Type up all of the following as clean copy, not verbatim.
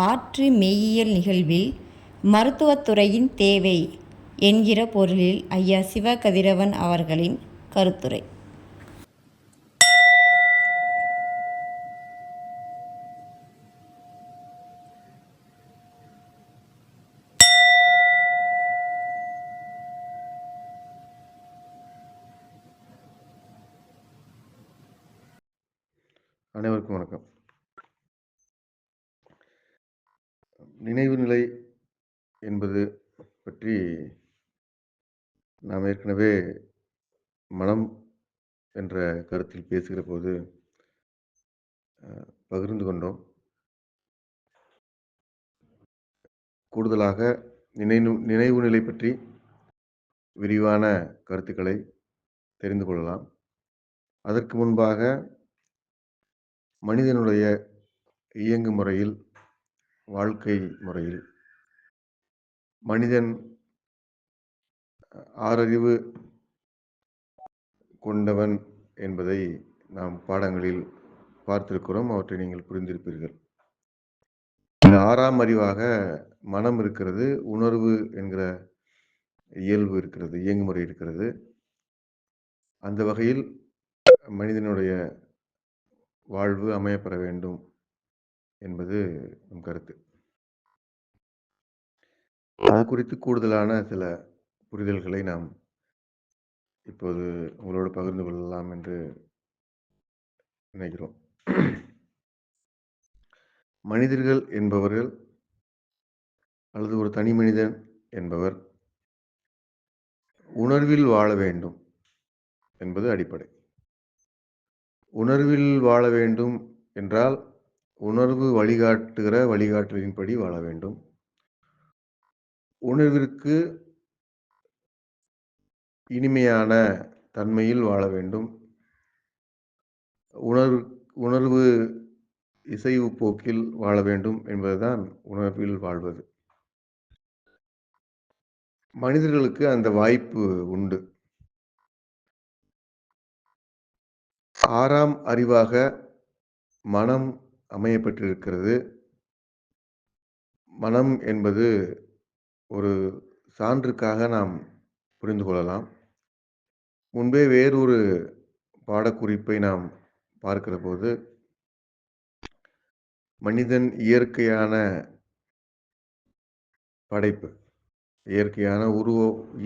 ஆற்று மெய்யியல் நிகழ்வில் மருத்துவத்துறையின் தேவை என்கிற பொருளில் ஐயா சிவ கதிரவன் அவர்களின் கருத்துரை. அனைவருக்கும் வணக்கம். நினைவு நிலை என்பது பற்றி நாம் ஏற்கனவே மனம் என்ற கருத்தில் பேசுகிற போது பகிர்ந்து கொண்டோம். கூடுதலாக நினைவு நிலை பற்றி விரிவான கருத்துக்களை தெரிந்து கொள்ளலாம். அதற்கு முன்பாக மனிதனுடைய இயங்கு முறையில், வாழ்க்கை முறையில் மனிதன் ஆறறிவு கொண்டவன் என்பதை நாம் பாடங்களில் பார்த்திருக்கிறோம். அவற்றை நீங்கள் புரிந்திருப்பீர்கள். இந்த ஆறாம் அறிவாக மனம் இருக்கிறது, உணர்வு என்கிற இயல்பு இருக்கிறது, இயங்குமுறை இருக்கிறது. அந்த வகையில் மனிதனுடைய வாழ்வு அமையப்பெற வேண்டும் என்பது நம் கருத்து. அது குறித்து கூடுதலான சில புரிதல்களை நாம் இப்போது உங்களோடு பகிர்ந்து கொள்ளலாம் என்று நினைக்கிறோம். மனிதர்கள் என்பவர்கள் அல்லது ஒரு தனி மனிதன் என்பவர் உணர்வில் வாழ வேண்டும் என்பது அடிப்படை. உணர்வில் வாழ வேண்டும் என்றால் உணர்வு வழிகாட்டுகிற வழிகாட்டலின்படி வாழ வேண்டும். உணர்விற்கு இனிமையான தன்மையில் வாழ வேண்டும். உணர்வு இசைவு போக்கில் வாழ வேண்டும் என்பதுதான் உணர்வில் வாழ்வது. மனிதர்களுக்கு அந்த வாய்ப்பு உண்டு. ஆறாம் அறிவாக மனம் அமையப்பட்டிருக்கிறது. மனம் என்பது ஒரு சான்றுக்காக நாம் புரிந்து கொள்ளலாம். முன்பே வேறொரு பாடக்குறிப்பை நாம் பார்க்கிற போது மனிதன் இயற்கையான படைப்பு,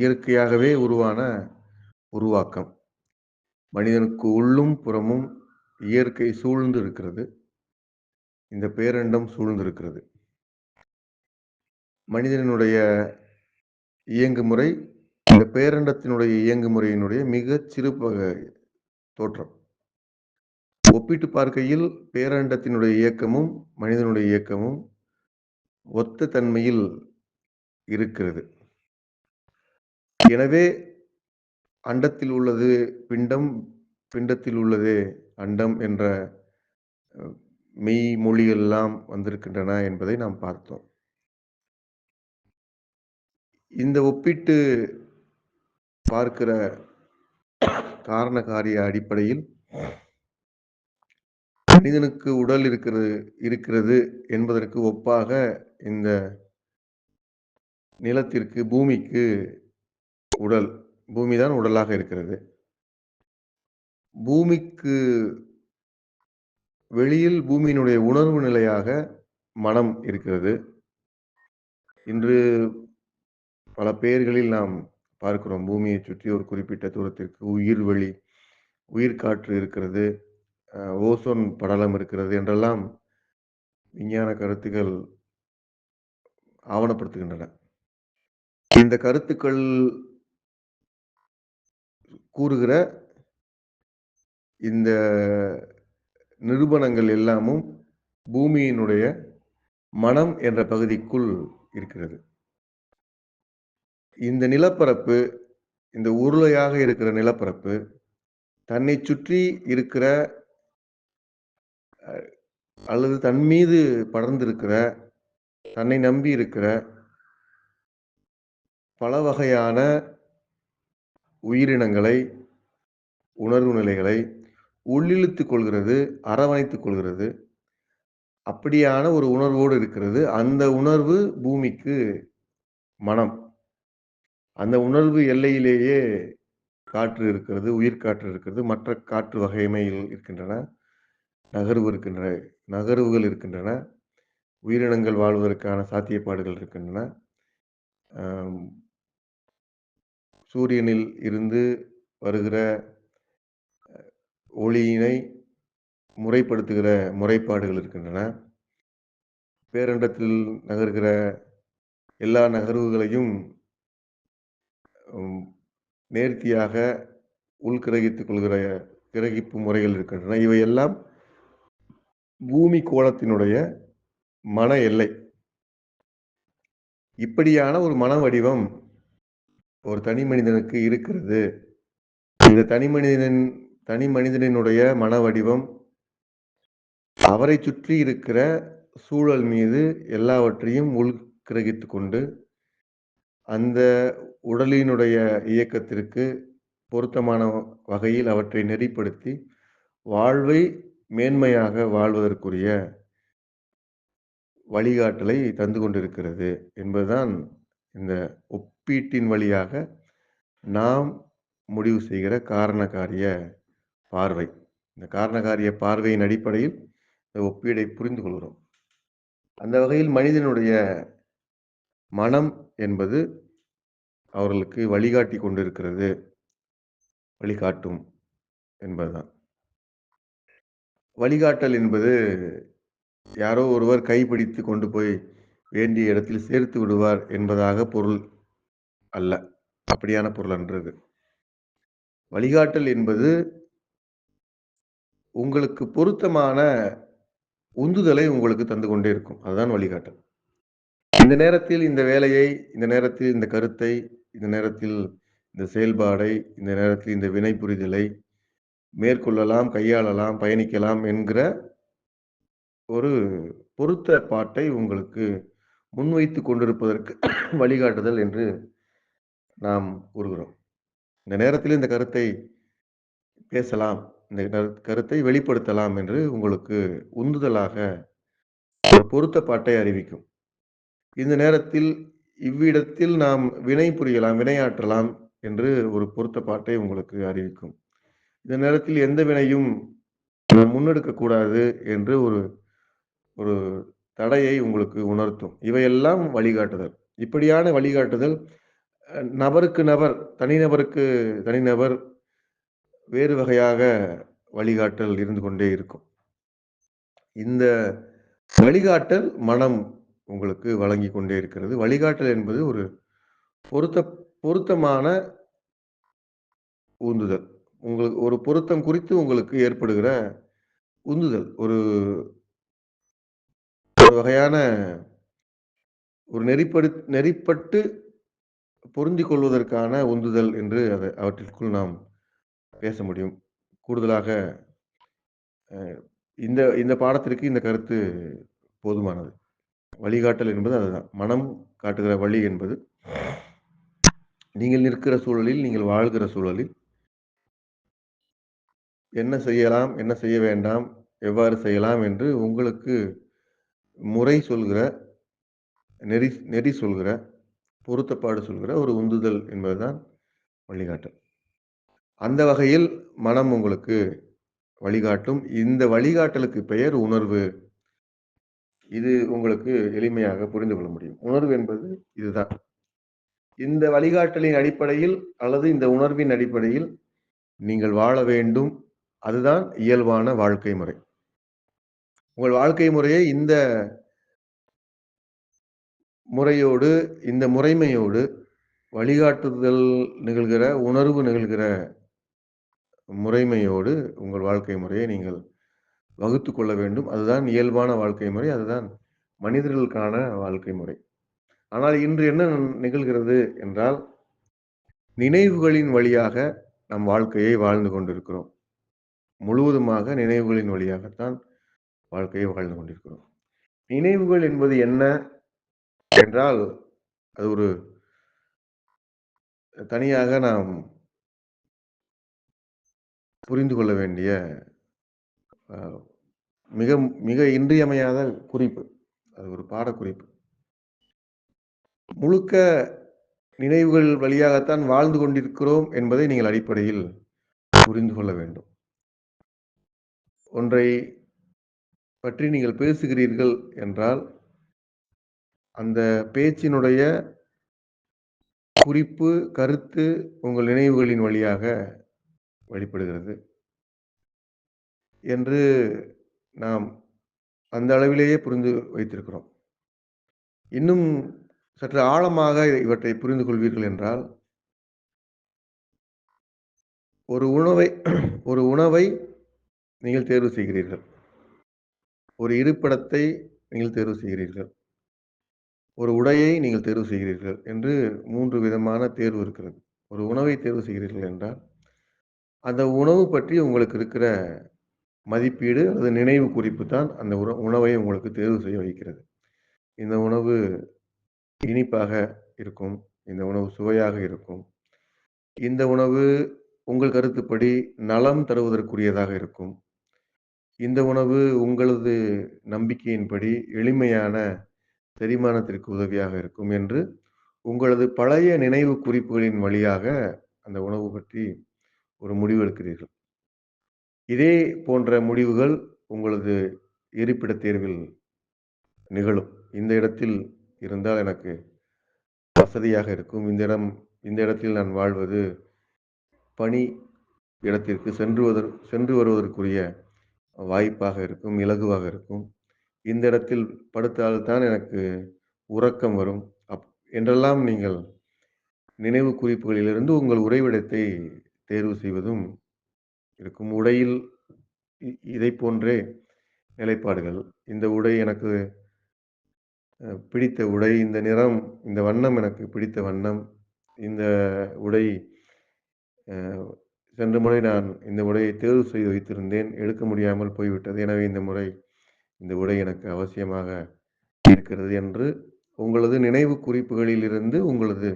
இயற்கையாகவே உருவான உருவாக்கம். மனிதனுக்கு உள்ளும் புறமும் இயற்கை சூழ்ந்து இருக்கிறது. இந்த பேரண்டம் சூழ்ந்திருக்கிறது. மனிதனுடைய இயங்குமுறை இந்த பேரண்டத்தினுடைய இயங்குமுறையினுடைய மிகச் சிறு தோற்றம். ஒப்பிட்டு பார்க்கையில் பேரண்டத்தினுடைய இயக்கமும் மனிதனுடைய இயக்கமும் ஒத்த தன்மையில் இருக்கிறது. எனவே அண்டத்தில் உள்ளது பிண்டம், பிண்டத்தில் உள்ளது அண்டம் என்ற மெய் மொழியெல்லாம் வந்திருக்கின்றன என்பதை நாம் பார்த்தோம். இந்த ஒப்பிட்டு பார்க்கிற காரண காரிய அடிப்படையில் மனிதனுக்கு உடல் இருக்கிறது என்பதற்கு ஒப்பாக இந்த நிலத்திற்கு, பூமிக்கு பூமிதான் உடலாக இருக்கிறது. பூமிக்கு வெளியில் பூமியினுடைய உணர்வு நிலையாக மனம் இருக்கிறது. இன்று பல பெயர்களில் நாம் பார்க்கிறோம். பூமியை சுற்றி ஒரு குறிப்பிட்ட தூரத்திற்கு உயிர் காற்று இருக்கிறது, ஓசோன் படலம் இருக்கிறது என்றெல்லாம் விஞ்ஞான கருத்துக்கள் ஆவணப்படுத்துகின்றன. இந்த கருத்துக்கள் கூறுகிற இந்த நிரூபணங்கள் எல்லாமும் பூமியினுடைய மனம் என்ற பகுதிக்குள் இருக்கிறது. இந்த நிலப்பரப்பு, இந்த உருளையாக இருக்கிற நிலப்பரப்பு தன்னை சுற்றி இருக்கிற அல்லது தன் மீது படர்ந்திருக்கிற, தன்னை நம்பி இருக்கிற பல வகையான உயிரினங்களை, உணர்வு நிலைகளை உள்ளிழுத்துக் கொள்கிறது, அரவணைத்துக் கொள்கிறது. அப்படியான ஒரு உணர்வோடு இருக்கிறது. அந்த உணர்வு பூமிக்கு மனம். அந்த உணர்வு எல்லையிலேயே காற்று இருக்கிறது, உயிர்க்காற்று இருக்கிறது, மற்ற காற்று வகைமைகள் இருக்கின்றன, நகர்வு இருக்கின்ற நகர்வுகள் இருக்கின்றன, உயிரினங்கள் வாழ்வதற்கான சாத்தியப்பாடுகள் இருக்கின்றன. அம் சூரியனில் இருந்து வருகிற ஒளியினை முறைப்படுத்துகிற முறைப்பாடுகள் இருக்கின்றன. பேரண்டத்தில் நகர்கிற எல்லா நகர்வுகளையும் ம் நேர்த்தியாக உள்கிரகித்துக் கொள்கிற கிரகிப்பு முறைகள் இருக்கின்றன. இவையெல்லாம் பூமி கோளத்தினுடைய மன எல்லை. இப்படியான ஒரு மன வடிவம் ஒரு தனி மனிதனுக்கு இருக்கிறது. இந்த தனி மனிதனினுடைய மன வடிவம் அவரைச் சுற்றி இருக்கிற சூழல் மீது எல்லாவற்றையும் உள்கிரகித்துக் கொண்டு, அந்த உடலினுடைய இயக்கத்திற்கு பொருத்தமான வகையில் அவற்றை நெறிப்படுத்தி, வாழ்வை மேன்மையாக வாழ்வதற்குரிய வழிகாட்டலை தந்து கொண்டிருக்கிறது என்பதுதான் இந்த ஒப்பீட்டின் வழியாக நாம் முடிவு செய்கிற காரண காரிய பார்வை. இந்த காரண காரிய பார்வையின் அடிப்படையில் இந்த ஒப்பீடை புரிந்து கொள்கிறோம். அந்த வகையில் மனிதனுடைய மனம் என்பது அவர்களுக்கு வழிகாட்டிக் கொண்டிருக்கிறது. வழிகாட்டும் என்பதுதான். வழிகாட்டல் என்பது யாரோ ஒருவர் கைப்பிடித்து கொண்டு போய் வேண்டிய இடத்தில் சேர்த்து விடுவார் என்பதாக பொருள் அல்ல. அப்படியான பொருள் அன்று இது. வழிகாட்டல் என்பது உங்களுக்கு பொருத்தமான உந்துதலை உங்களுக்கு தந்து கொண்டே இருக்கும். அதுதான் வழிகாட்டல். இந்த நேரத்தில் இந்த வேலையை, இந்த நேரத்தில் இந்த கருத்தை, இந்த நேரத்தில் இந்த செயல்பாடை, இந்த நேரத்தில் இந்த வினை புரிதலை மேற்கொள்ளலாம், கையாளலாம், பயணிக்கலாம் என்கிற ஒரு பொருத்த பாட்டை உங்களுக்கு முன்வைத்துக் கொண்டிருப்பதற்கு வழிகாட்டுதல் என்று நாம் கூறுகிறோம். இந்த நேரத்தில் இந்த கருத்தை பேசலாம், இந்த கருத்தை வெளிப்படுத்தலாம் என்று உங்களுக்கு உந்துதலாக ஒரு பொருத்த பாட்டை அறிவிக்கும். இந்த நேரத்தில் இவ்விடத்தில் நாம் வினை புரியலாம், வினையாற்றலாம் என்று ஒரு பொருத்த பாட்டை உங்களுக்கு அறிவிக்கும். இந்த நேரத்தில் எந்த வினையும் நாம் முன்னெடுக்கக்கூடாது என்று ஒரு ஒரு தடையை உங்களுக்கு உணர்த்தும். இவையெல்லாம் வழிகாட்டுதல். இப்படியான வழிகாட்டுதல் நபருக்கு நபர், தனிநபருக்கு தனிநபர் வேறு வகையாக வழிகாட்டல் இருந்து கொண்டே இருக்கும். இந்த வழிகாட்டல் மனம் உங்களுக்கு வழங்கிக் கொண்டே இருக்கிறது. வழிகாட்டல் என்பது ஒரு பொருத்த பொருத்தமான உந்துதல். உங்களுக்கு ஒரு பொருத்தம் குறித்து உங்களுக்கு ஏற்படுகிற உந்துதல். ஒரு ஒரு வகையான ஒரு நெறிப்பட்டு பொருந்திக் கொள்வதற்கான உந்துதல் என்று அவற்றிற்குள் நாம் பேச முடியும். கூடுதலாக இந்த இந்த பாடத்திற்கு இந்த கருத்து போதுமானது. வழிகாட்டல் என்பது அதுதான். மனம் காட்டுகிற வழி என்பது, நீங்கள் நிற்கிற சூழலில், நீங்கள் வாழ்கிற சூழலில் என்ன செய்யலாம், என்ன செய்ய வேண்டாம், எவ்வாறு செய்யலாம் என்று உங்களுக்கு முறை சொல்கிற, நெறி நெறி சொல்கிற, பொருத்தப்பாடு சொல்கிற ஒரு உந்துதல் என்பதுதான் வழிகாட்டல். அந்த வகையில் மனம் உங்களுக்கு வழிகாட்டும். இந்த வழிகாட்டலுக்கு பெயர் உணர்வு. இது உங்களுக்கு எளிமையாக புரிந்து கொள்ள முடியும். உணர்வு என்பது இதுதான். இந்த வழிகாட்டலின் அடிப்படையில் அல்லது இந்த உணர்வின் அடிப்படையில் நீங்கள் வாழ வேண்டும். அதுதான் இயல்பான வாழ்க்கை முறை. உங்கள் வாழ்க்கை முறையை இந்த முறையோடு, இந்த முறைமையோடு வழிகாட்டுதல் நிகழ்கிற, உணர்வு நிகழ்கிற முறைமையோடு உங்கள் வாழ்க்கை முறையை நீங்கள் வகுத்துக் கொள்ள வேண்டும். அதுதான் இயல்பான வாழ்க்கை முறை. அதுதான் மனிதர்களுக்கான வாழ்க்கை முறை. ஆனால் இன்று என்ன நிகழ்கிறது என்றால், நினைவுகளின் வழியாக நம் வாழ்க்கையை வாழ்ந்து கொண்டிருக்கிறோம். முழுவதுமாக நினைவுகளின் வழியாகத்தான் வாழ்க்கையை வாழ்ந்து கொண்டிருக்கிறோம். நினைவுகள் என்பது என்ன என்றால், அது ஒரு தனியாக நாம் புரிந்து கொள்ள வேண்டிய அ மிக மிக இன்றியமையாத குறிப்பு. அது ஒரு பாடக்குறிப்பு. முழுக்க நினைவுகள் வழியாகத்தான் வாழ்ந்து கொண்டிருக்கிறோம் என்பதை நீங்கள் அடிப்படையில் புரிந்து கொள்ள வேண்டும். ஒன்றை பற்றி நீங்கள் பேசுகிறீர்கள் என்றால், அந்த பேச்சினுடைய குறிப்பு, கருத்து உங்கள் நினைவுகளின் வழியாக வெளிப்படுகிறது என்று நாம் அந்த அளவிலேயே புரிந்து வைத்திருக்கிறோம். இன்னும் சற்று ஆழமாக இவற்றை புரிந்து கொள்வீர்கள் என்றால், ஒரு உணவை ஒரு உணவை நீங்கள் தேர்வு செய்கிறீர்கள். ஒரு இருப்பிடத்தை நீங்கள் தேர்வு செய்கிறீர்கள். ஒரு உடையை நீங்கள் தேர்வு செய்கிறீர்கள் என்று 3 விதமான தேர்வு இருக்கிறது. ஒரு உணவை தேர்வு செய்கிறீர்கள் என்றால், அந்த உணவு பற்றி உங்களுக்கு இருக்கிற மதிப்பீடு அல்லது நினைவு குறிப்பு தான் அந்த உணவை உங்களுக்கு தேர்வு செய்ய வைக்கிறது. இந்த உணவு இனிப்பாக இருக்கும். இந்த உணவு சுவையாக இருக்கும். இந்த உணவு உங்கள் கருத்துப்படி நலம் தருவதற்குரியதாக இருக்கும். இந்த உணவு உங்களது நம்பிக்கையின்படி எளிமையான செரிமானத்திற்கு உதவியாக இருக்கும் என்று உங்களது பழைய நினைவு குறிப்புகளின் வழியாக அந்த உணவு பற்றி ஒரு முடிவு எடுக்கிறீர்கள். இதே போன்ற முடிவுகள் உங்களது இருப்பிடத் தேர்வில் நிகழும். இந்த இடத்தில் இருந்தால் எனக்கு வசதியாக இருக்கும். இந்த இடத்தில் நான் வாழ்வது பணி இடத்திற்கு சென்று வருவதற்குரிய வாய்ப்பாக இருக்கும், இலகுவாக இருக்கும். இந்த இடத்தில் படுத்தால் தான் எனக்கு உறக்கம் வரும். அப் என்றெல்லாம் நீங்கள் நினைவு குறிப்புகளிலிருந்து உங்கள் உறைவிடத்தை தேர்வு செய்வதும் இருக்கும். உடையில் இதைப் போன்றே நிலைப்பாடுகள். இந்த உடை எனக்கு பிடித்த உடை, இந்த நிறம், இந்த வண்ணம் எனக்கு பிடித்த வண்ணம். இந்த உடை அ சென்ற முறை நான் இந்த உடையை தேர்வு செய்து வைத்திருந்தேன். எடுக்க முடியாமல் போய்விட்டது. எனவே இந்த உடை எனக்கு அவசியமாக இருக்கிறது என்று உங்களது நினைவு குறிப்புகளிலிருந்து உங்களது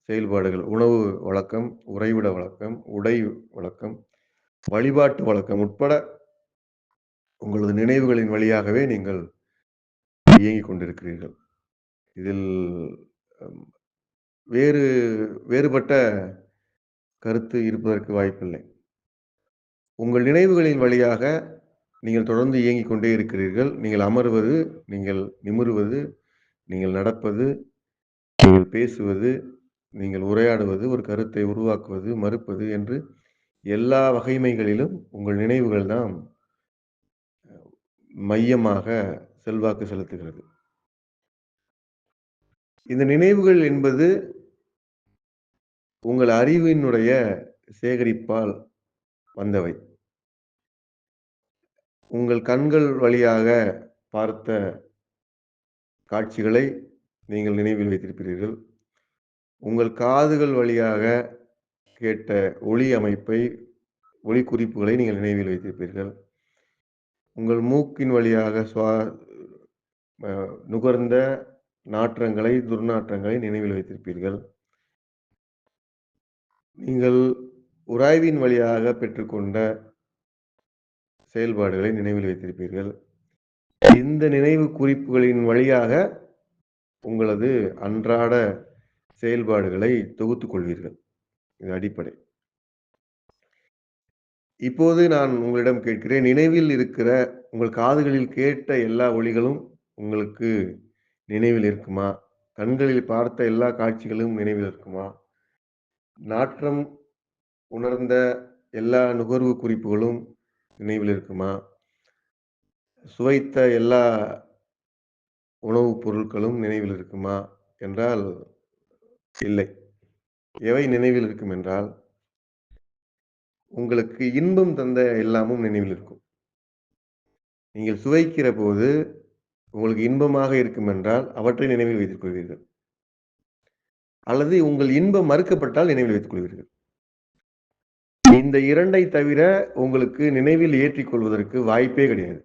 செயல்பாடுகள், உணவு வழக்கம், உறைவிட வழக்கம், உடை வழக்கம், வழிபாட்டு வழக்கம் உட்பட உங்களது நினைவுகளின் வழியாகவே நீங்கள் இயங்கிக் கொண்டிருக்கிறீர்கள். இதில் ம் வேறு வேறுபட்ட கருத்து இருப்பதற்கு வாய்ப்பில்லை. உங்கள் நினைவுகளின் வழியாக நீங்கள் தொடர்ந்து இயங்கிக் கொண்டே இருக்கிறீர்கள். நீங்கள் அமர்வது, நீங்கள் நிமிருவது, நீங்கள் நடப்பது, நீங்கள் பேசுவது, நீங்கள் உரையாடுவது, ஒரு கருத்தை உருவாக்குவது, மறுப்பது என்று எல்லா வகைமைகளிலும் உங்கள் நினைவுகள் தான் மையமாக செல்வாக்கு செலுத்துகிறது. இந்த நினைவுகள் என்பது உங்கள் அறிவினுடைய சேகரிப்பால் வந்தவை. உங்கள் கண்கள் வழியாக பார்த்த காட்சிகளை நீங்கள் நினைவில் வைத்திருக்கிறீர்கள். உங்கள் காதுகள் வழியாக கேட்ட ஒலி அமைப்பை, ஒலி குறிப்புகளை நீங்கள் நினைவில் வைத்திருப்பீர்கள். உங்கள் மூக்கின் வழியாக அ நுகர்ந்த நாற்றங்களை, துர்நாற்றங்களை நினைவில் வைத்திருப்பீர்கள். நீங்கள் உராய்வின் வழியாக பெற்றுக்கொண்ட செயல்பாடுகளை நினைவில் வைத்திருப்பீர்கள். இந்த நினைவு குறிப்புகளின் வழியாக உங்களது அன்றாட செயல்பாடுகளை தொகுத்துக் கொள்வீர்கள். இது அடிப்படை. இப்போது நான் உங்களிடம் கேட்கிறேன், நினைவில் இருக்கிற உங்கள் காதுகளில் கேட்ட எல்லா ஒலிகளும் உங்களுக்கு நினைவில் இருக்குமா? கண்களில் பார்த்த எல்லா காட்சிகளும் நினைவில் இருக்குமா? நாற்றம் உணர்ந்த எல்லா நுகர்வு குறிப்புகளும் நினைவில் இருக்குமா? சுவைத்த எல்லா உணவுப் பொருட்களும் நினைவில் இருக்குமா? என்றால் இல்லை. எவை நினைவில் இருக்கும் என்றால், உங்களுக்கு இன்பம் தந்த எல்லாமும் நினைவில் இருக்கும். நீங்கள் சுவைக்கிற போது உங்களுக்கு இன்பமாக இருக்கும் என்றால், அவற்றை நினைவில் வைத்துக் கொள்வீர்கள். அல்லது உங்கள் இன்பம் மறுக்கப்பட்டால் நினைவில் வைத்துக் கொள்வீர்கள். இந்த 2ஐ தவிர உங்களுக்கு நினைவில் ஏற்றிக் கொள்வதற்கு வாய்ப்பே கிடையாது.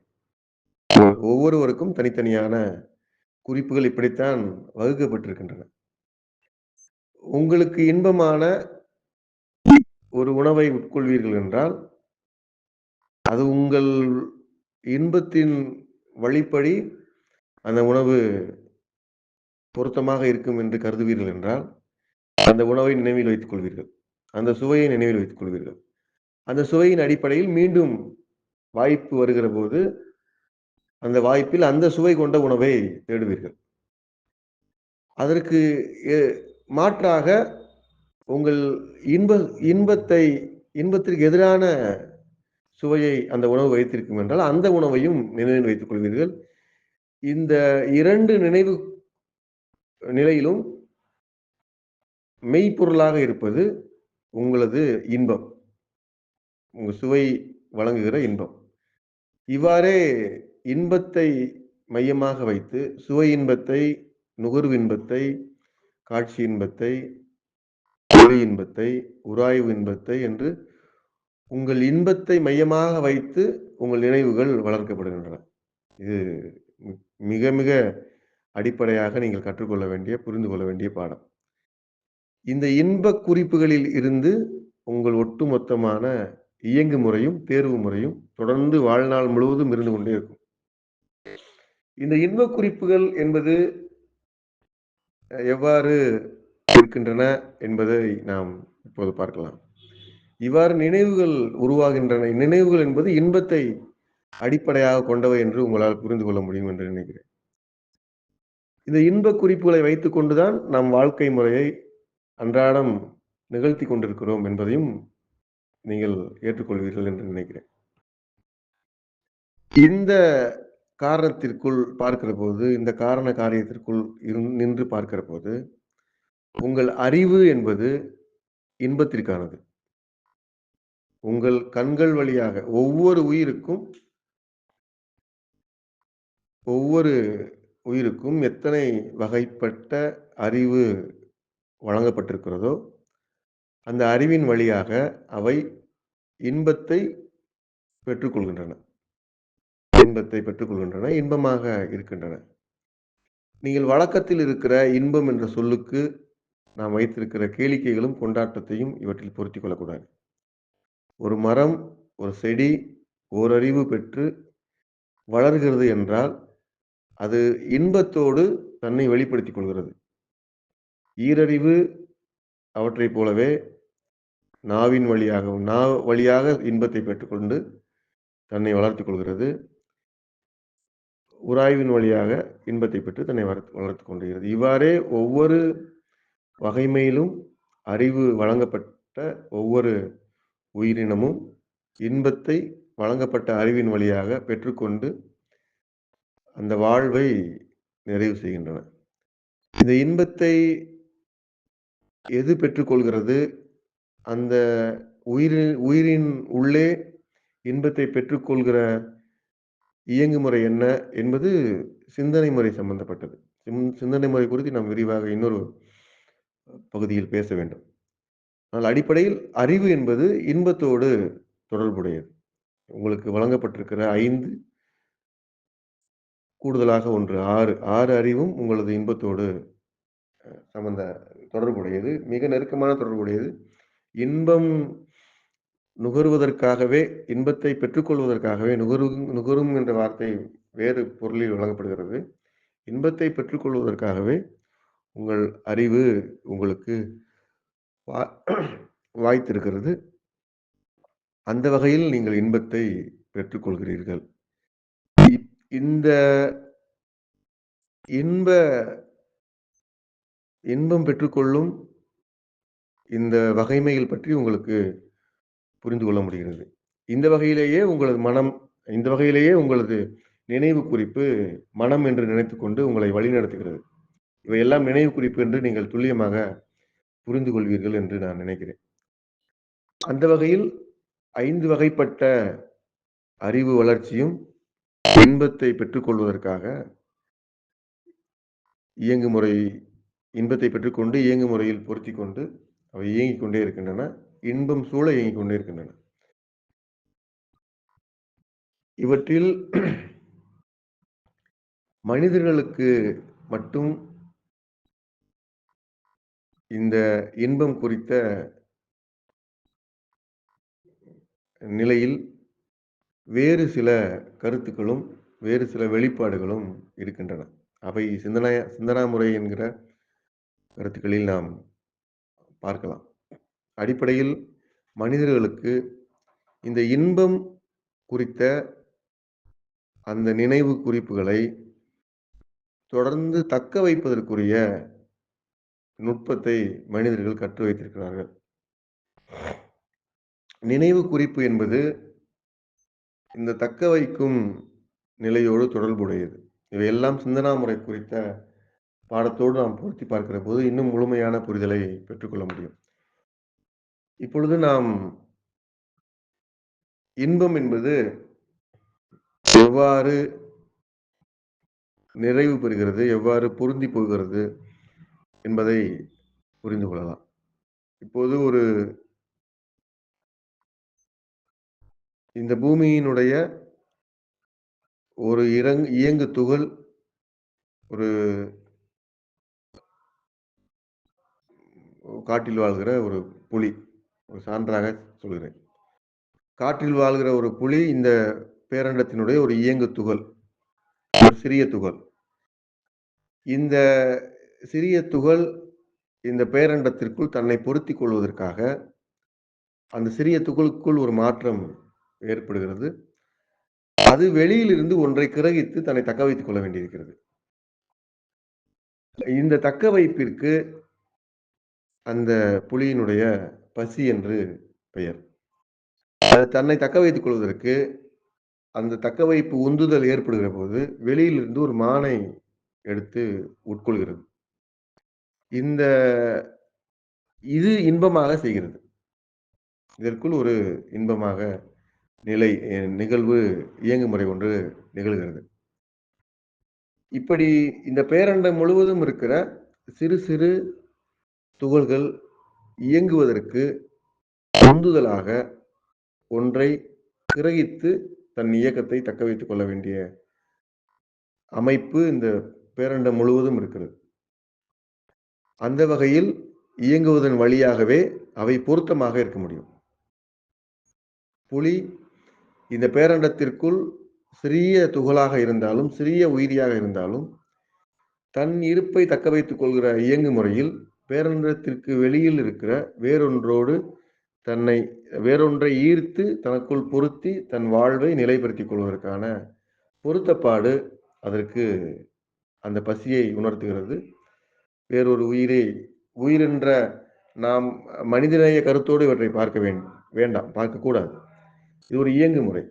ஒவ்வொருவருக்கும் தனித்தனியான குறிப்புகள் இப்படித்தான் வகுக்கப்பட்டிருக்கின்றன. உங்களுக்கு இன்பமான ஒரு உணவை உட்கொள்வீர்கள் என்றால், அது உங்கள் இன்பத்தின் வழிப்படி அந்த உணவு பொருத்தமாக இருக்கும் என்று கருதுவீர்கள் என்றால், அந்த உணவை நினைவில் வைத்துக் கொள்வீர்கள். அந்த சுவையை நினைவில் வைத்துக் கொள்வீர்கள். அந்த சுவையின் அடிப்படையில் மீண்டும் வாய்ப்பு வருகிறபோது, அந்த வாய்ப்பில் அந்த சுவை கொண்ட உணவை தேடுவீர்கள். அதற்கு எ மாற்றாக உங்கள் இன்ப இன்பத்தை இன்பத்திற்கு எதிரான சுவையை அந்த உணவு வைத்திருக்கும் என்றால், அந்த உணவையும் நினைவில் வைத்துக் கொள்வீர்கள். இந்த 2 நினைவு நிலையிலும் மெய்ப்பொருளாக இருப்பது உங்களது இன்பம். உங்க சுவை வழங்குகிற இன்பம். இவ்வாறே இன்பத்தை மையமாக வைத்து, சுவை இன்பத்தை, நுகர்வு இன்பத்தை, காட்சி இன்பத்தை, ஒலி இன்பத்தை, உராய்வு இன்பத்தை என்று உங்கள் இன்பத்தை மையமாக வைத்து உங்கள் நினைவுகள் வளர்க்கப்படுகின்றன. இது மி மிக மிக அடிப்படையாக நீங்கள் கற்றுக்கொள்ள வேண்டிய, புரிந்து கொள்ள வேண்டிய பாடம். இந்த இன்பக் குறிப்புகளில் இருந்து உங்கள் ஒட்டுமொத்தமான இயங்கு முறையும், தேர்வு முறையும் தொடர்ந்து வாழ்நாள் முழுவதும் இருந்து கொண்டே இருக்கும். இந்த இன்பக் குறிப்புகள் என்பது எவ்வாறு இருக்கின்றன என்பதை நாம் இப்போது பார்க்கலாம். இவ்வாறு நினைவுகள் உருவாகின்றன. நினைவுகள் என்பது இன்பத்தை அடிப்படையாகக் கொண்டவை என்று உங்களால் புரிந்து கொள்ள முடியும் என்று நினைக்கிறேன். இந்த இன்பக் குறிப்புகளை வைத்துக் கொண்டுதான் நம் வாழ்க்கை முறையை அன்றாடம் நிகழ்த்திக் கொண்டிருக்கிறோம் என்பதையும் நீங்கள் ஏற்றுக்கொள்வீர்கள் என்று நினைக்கிறேன். இந்த காரணத்திற்குள் பார்க்கிறபோது, இந்த காரண காரியத்திற்குள் நின்று பார்க்கிறபோது, உங்கள் அறிவு என்பது இன்பத்திற்கானது. உங்கள் கண்கள் வழியாக ஒவ்வொரு உயிருக்கும் எத்தனை வகைப்பட்ட அறிவு வழங்கப்பட்டிருக்கிறதோ, அந்த அறிவின் வழியாக அவை இன்பத்தை பெற்றுக்கொள்கின்றன. இன்பமாக இருக்கின்றன. நீங்கள் வழக்கத்தில் இருக்கிற இன்பம் என்ற சொல்லுக்கு நாம் வைத்திருக்கிற கேளிக்கைகளும், கொண்டாட்டத்தையும் இவற்றில் பொருத்திக் கொள்ளக்கூடாது. ஒரு மரம், ஒரு செடி ஓரறிவு பெற்று வளர்கிறது என்றால், அது இன்பத்தோடு தன்னை வெளிப்படுத்திக் கொள்கிறது. ஈரறிவு அவற்றைப் போலவே நாவழியாக இன்பத்தை பெற்றுக்கொண்டு தன்னை வளர்த்துக் கொள்கிறது. உராய்வின் வழியாக இன்பத்தை பெற்று தன்னை வளர்த்துக் கொண்டிருக்கிறது. இவ்வாறே ஒவ்வொரு வகைமையிலும் அறிவு வழங்கப்பட்ட ஒவ்வொரு உயிரினமும் இன்பத்தை வழங்கப்பட்ட அறிவின் வழியாக பெற்றுக்கொண்டு அந்த வாழ்வை நிறைவு செய்கின்றன. இந்த இன்பத்தை எது பெற்றுக்கொள்கிறது? அந்த உயிரின் உள்ளே இன்பத்தை பெற்றுக்கொள்கிற இயங்குமுறை என்ன என்பது சிந்தனை முறை சம்பந்தப்பட்டது. சிந்தனை முறை குறித்து நாம் விரிவாக இன்னொரு பகுதியில் பேச வேண்டும். ஆனால் அடிப்படையில் அறிவு என்பது இன்பத்தோடு தொடர்புடையது. உங்களுக்கு வழங்கப்பட்டிருக்கிற 5 கூடுதலாக 1 6 அறிவும் உங்களது இன்பத்தோடு தொடர்புடையது. மிக நெருக்கமான தொடர்புடையது. இன்பம் நுகருவதற்காகவே, இன்பத்தை பெற்றுக்கொள்வதற்காகவே நுகரும் என்ற வார்த்தை வேறு பொருளில் வழங்கப்படுகிறது. இன்பத்தை பெற்றுக்கொள்வதற்காகவே உங்கள் அறிவு உங்களுக்கு வாய்த்திருக்கிறது. அந்த வகையில் நீங்கள் இன்பத்தை பெற்றுக்கொள்கிறீர்கள். இந்த இன்பம் பெற்றுக்கொள்ளும் இந்த வகைமைகள் பற்றி உங்களுக்கு புரிந்து கொள்ள முடிகிறது. இந்த வகையிலேயே உங்களது நினைவு குறிப்பு மனம் என்று நினைத்துக்கொண்டு உங்களை வழிநடத்துகிறது. இவையெல்லாம் நினைவு குறிப்பு என்று நீங்கள் துல்லியமாக புரிந்து கொள்வீர்கள் என்று நான் நினைக்கிறேன். அந்த வகையில் 5 வகைப்பட்ட அறிவு வளர்ச்சியும் இன்பத்தை பெற்றுக்கொள்வதற்காக இன்பத்தை பெற்றுக்கொண்டு இயங்கு முறையில் பொருத்திக் கொண்டு அவை இயங்கிக் கொண்டே இருக்கின்றன. இன்பம் சூழ இயங்கிக் கொண்டே இருக்கின்றன. இவற்றில் மனிதர்களுக்கு மட்டும் இந்த இன்பம் குறித்த நிலையில் வேறு சில கருத்துக்களும், வேறு சில வெளிப்பாடுகளும் இருக்கின்றன. அவை சிந்தனா முறை என்கிற கருத்துக்களில் நாம் பார்க்கலாம். அடிப்படையில் மனிதர்களுக்கு இந்த இன்பம் குறித்த அந்த நினைவு குறிப்புகளை தொடர்ந்து தக்க வைப்பதற்குரிய நுட்பத்தை மனிதர்கள் கற்று வைத்திருக்கிறார்கள். நினைவு குறிப்பு என்பது இந்த தக்க வைக்கும் நிலையோடு தொடர்புடையது. இவையெல்லாம் சிந்தனா முறை குறித்த பாடத்தோடு நாம் பொருத்தி பார்க்கிற போது இன்னும் முழுமையான புரிதலை பெற்றுக்கொள்ள முடியும். இப்பொழுது நாம் இன்பம் என்பது எவ்வாறு நிறைவு பெறுகிறது, எவ்வாறு பொருந்தி போகிறது என்பதை புரிந்து கொள்ளலாம். இப்போது இந்த பூமியினுடைய ஒரு இயங்கு துகள் ஒரு காட்டில் வாழ்கிற ஒரு புலி. ஒரு சான்றாக சொல்கிறேன். காற்றில் வாழ்கிற ஒரு புலி இந்த பேரண்டத்தினுடைய ஒரு இயங்கு துகள். ஒரு சிறிய துகள். இந்த சிறிய துகள் இந்த பேரண்டத்திற்குள் தன்னை பொருத்திக் கொள்வதற்காக அந்த சிறிய துகளுக்குள் ஒரு மாற்றம் ஏற்படுகிறது. அது வெளியிலிருந்து ஒன்றை கிரகித்து தன்னை தக்க வைத்துக் கொள்ள வேண்டியிருக்கிறது. இந்த தக்க வைப்பிற்கு அந்த புலியினுடைய பசி என்று பெயர். அது தன்னை தக்க வைத்துக் கொள்வதற்கு அந்த தக்க வைப்பு உந்துதல் ஏற்படுகிற போது வெளியிலிருந்து ஒரு மானை எடுத்து உட்கொள்கிறது. இது இன்பமாக செய்கிறது. இதற்குள் ஒரு இன்பமாக நிகழ்வு இயங்குமுறை ஒன்று நிகழ்கிறது. இப்படி இந்த பேரண்டம் முழுவதும் இருக்கிற சிறு சிறு துகள்கள் இயங்குவதற்கு உந்துதலாக ஒன்றை கிரகித்து தன் இயக்கத்தை தக்க வைத்துக் கொள்ள வேண்டிய அமைப்பு இந்த பேரண்டம் முழுவதும் இருக்கிறது. அந்த வகையில் இயங்குவதன் வழியாகவே அவை பொருத்தமாக இருக்க முடியும். புலி இந்த பேரண்டத்திற்குள் சிறிய துகளாக இருந்தாலும், சிறிய உயிரியாக இருந்தாலும், தன் இருப்பை தக்க வைத்துக் கொள்கிற இயங்கு முறையில் பேரண்டத்திற்கு வெளியில் இருக்கிற வேறொன்றை ஈர்த்து தனக்குள் பொருத்தி தன் வாழ்வை நிலைப்படுத்திக் கொள்வதற்கான பொருத்தப்பாடு அதற்கு அந்த பசியை உணர்த்துகிறது. வேறொரு உயிரென்ற நாம் மனிதநேய கருத்தோடு இவற்றை வேண்டாம், பார்க்கக்கூடாது. இது ஒரு இயங்கு முறை.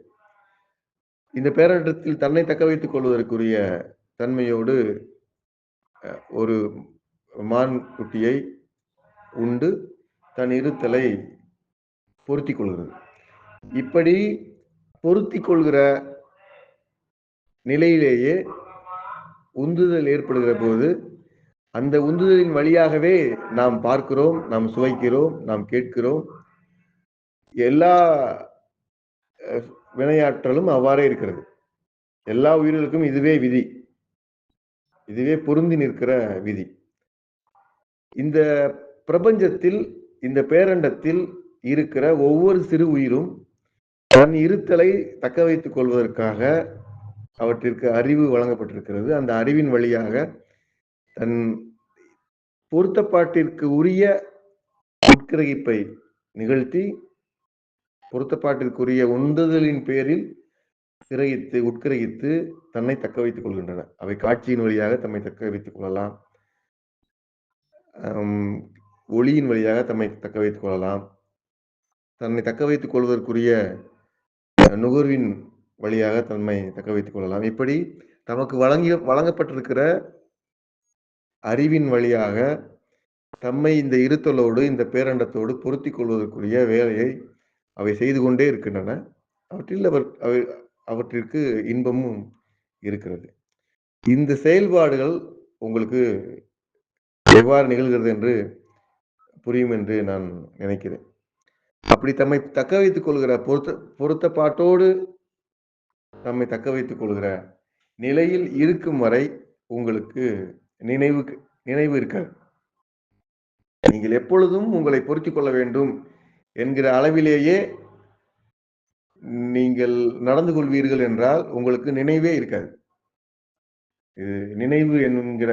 இந்த பேரண்டத்தில் தன்னை தக்க வைத்துக் கொள்வதற்குரிய தன்மையோடு ஒரு மான் குட்டியை உண்டு தன் இருத்தலை பொருத்திக் கொள்கிறது. இப்படி பொருத்திக் கொள்கிற நிலையிலேயே உந்துதல் ஏற்படுகிற போது அந்த உந்துதலின் வழியாகவே நாம் பார்க்கிறோம், நாம் சுவைக்கிறோம், நாம் கேட்கிறோம். எல்லா வினையாற்றலும் அவ்வாறே இருக்கிறது. எல்லா உயிர்களுக்கும் இதுவே விதி. இதுவே பொருந்தி நிற்கிற விதி. இந்த பிரபஞ்சத்தில், இந்த பேரண்டத்தில் இருக்கிற ஒவ்வொரு சிறு உயிரும் தன் இருத்தலை தக்க வைத்துக் கொள்வதற்காக அவற்றிற்கு அறிவு வழங்கப்பட்டிருக்கிறது. அந்த அறிவின் வழியாக தன் பொருத்தப்பாட்டிற்கு உரிய உட்கிரகிப்பை நிகழ்த்தி பொருத்தப்பாட்டிற்குரிய உந்துதலின் பேரில் உட்கிரகித்து தன்னை தக்க வைத்துக் கொள்கின்றன. அவை காட்சியின் வழியாக தம்மை தக்க வைத்துக் கொள்ளலாம். ஒளியின் வழியாக தம்மை தக்க வைத்துக் கொள்ளலாம். தன்னை தக்க வைத்துக் கொள்வதற்குரிய நுகர்வின் வழியாக தன்மை தக்க வைத்துக் கொள்ளலாம். இப்படி தமக்கு வழங்கப்பட்டிருக்கிற அறிவின் வழியாக தம்மை இந்த இருத்தலோடு, இந்த பேரண்டத்தோடு பொருத்திக் கொள்வதற்குரிய வேலையை அவை செய்து கொண்டே இருக்கின்றன. அவற்றிற்கு இன்பமும் இருக்கிறது. இந்த செயல்பாடுகள் உங்களுக்கு எவ்வாறு நிகழ்கிறது என்று புரியும் என்று நான் நினைக்கிறேன். அப்படி தம்மை தக்க வைத்துக் கொள்கிற பொருத்தப்பாட்டோடு தம்மை தக்க வைத்துக் கொள்கிற நிலையில் இருக்கும் வரை உங்களுக்கு நினைவு இருக்காது. நீங்கள் எப்பொழுதும் உங்களை பொருத்திக் கொள்ள வேண்டும் என்கிற அளவிலேயே நீங்கள் நடந்து கொள்வீர்கள் என்றால் உங்களுக்கு நினைவே இருக்காது. இது நினைவு என்கிற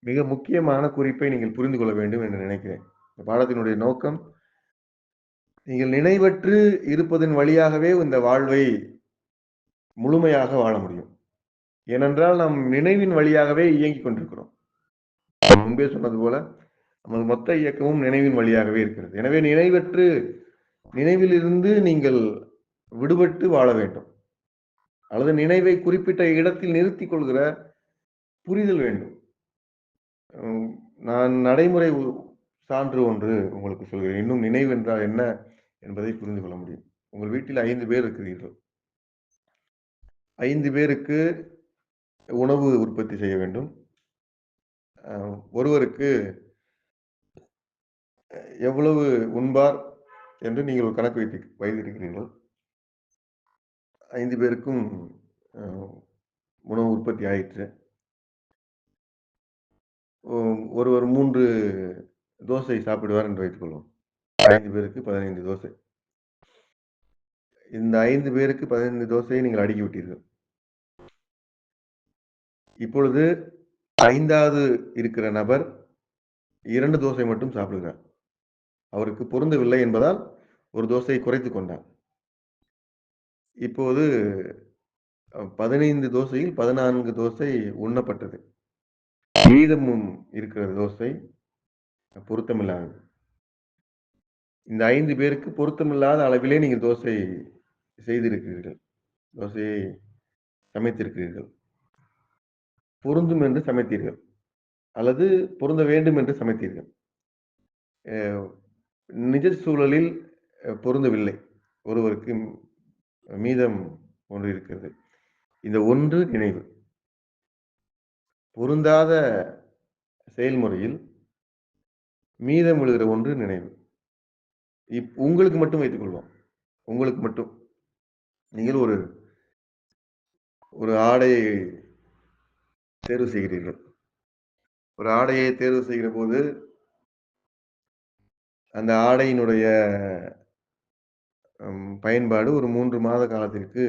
மிக முக்கியமான குறிப்பை நீங்கள் புரிந்து கொள்ள வேண்டும் என்று நினைக்கிறேன். இந்த பாடத்தினுடைய நோக்கம், நீங்கள் நினைவற்று இருப்பதன் வழியாகவே இந்த வாழ்வை முழுமையாக வாழ முடியும். ஏனென்றால் நாம் நினைவின் வழியாகவே இயங்கிக் கொண்டிருக்கிறோம். நான் முன்பே சொன்னது போல நமது மொத்த இயக்கமும் நினைவின் வழியாகவே இருக்கிறது. எனவே நினைவிலிருந்து நீங்கள் விடுபட்டு வாழ வேண்டும். அல்லது நினைவை குறிப்பிட்ட இடத்தில் நிறுத்திக் கொள்கிற புரிதல் வேண்டும். நான் நடைமுறை சான்று ஒன்று உங்களுக்கு சொல்கிறேன். இன்னும் நினைவு என்றால் என்ன என்பதை புரிந்து கொள்ள முடியும். உங்கள் வீட்டில் 5 பேர் இருக்கிறீர்கள். 5 பேருக்கு உணவு உற்பத்தி செய்ய வேண்டும். ஒருவருக்கு எவ்வளவு உண்பார் என்று நீங்கள் ஒரு கணக்கு வைத்திருக்கிறீர்கள். 5 பேருக்கும் உணவு உற்பத்தி ஆயிற்று. ஒருவர் 3 தோசை சாப்பிடுவார் என்று வைத்துக்கொள்வோம். 5 பேருக்கு 15 தோசை. இந்த 5 பேருக்கு 15 தோசையை நீங்கள் அடுக்கி விட்டீர்கள். இப்பொழுது 5வது இருக்கிற நபர் 2 தோசை மட்டும் சாப்பிடுகிறார். அவருக்கு பொருந்தவில்லை என்பதால் ஒரு தோசையை குறைத்துக் கொண்டார். இப்போது 15 தோசையில் 14 தோசை உண்ணப்பட்டது. மீதமும் இருக்கிற தோசை பொருத்தமில்லாதது. இந்த 5 பேருக்கு பொருத்தமில்லாத அளவிலே நீங்கள் தோசை செய்திருக்கிறீர்கள். தோசையை சமைத்திருக்கிறீர்கள். பொருந்தும் என்று சமைத்தீர்கள். அல்லது பொருந்த வேண்டும் என்று சமைத்தீர்கள். நிஜ சூழலில் பொருந்தவில்லை. ஒருவருக்கு மீதம் ஒன்று இருக்கிறது. இந்த ஒன்று நினைவு. பொருந்தாத செயல்முறையில் மீதம் விழுகிற ஒன்று நினைவு. உங்களுக்கு மட்டும் வைத்துக் கொள்வோம். உங்களுக்கு மட்டும். நீங்கள் ஒரு ஆடையை தேர்வு செய்கிறீர்கள். ஒரு ஆடையை தேர்வு செய்கிற போது அந்த ஆடையினுடைய பயன்பாடு ஒரு 3 மாத காலத்திற்கு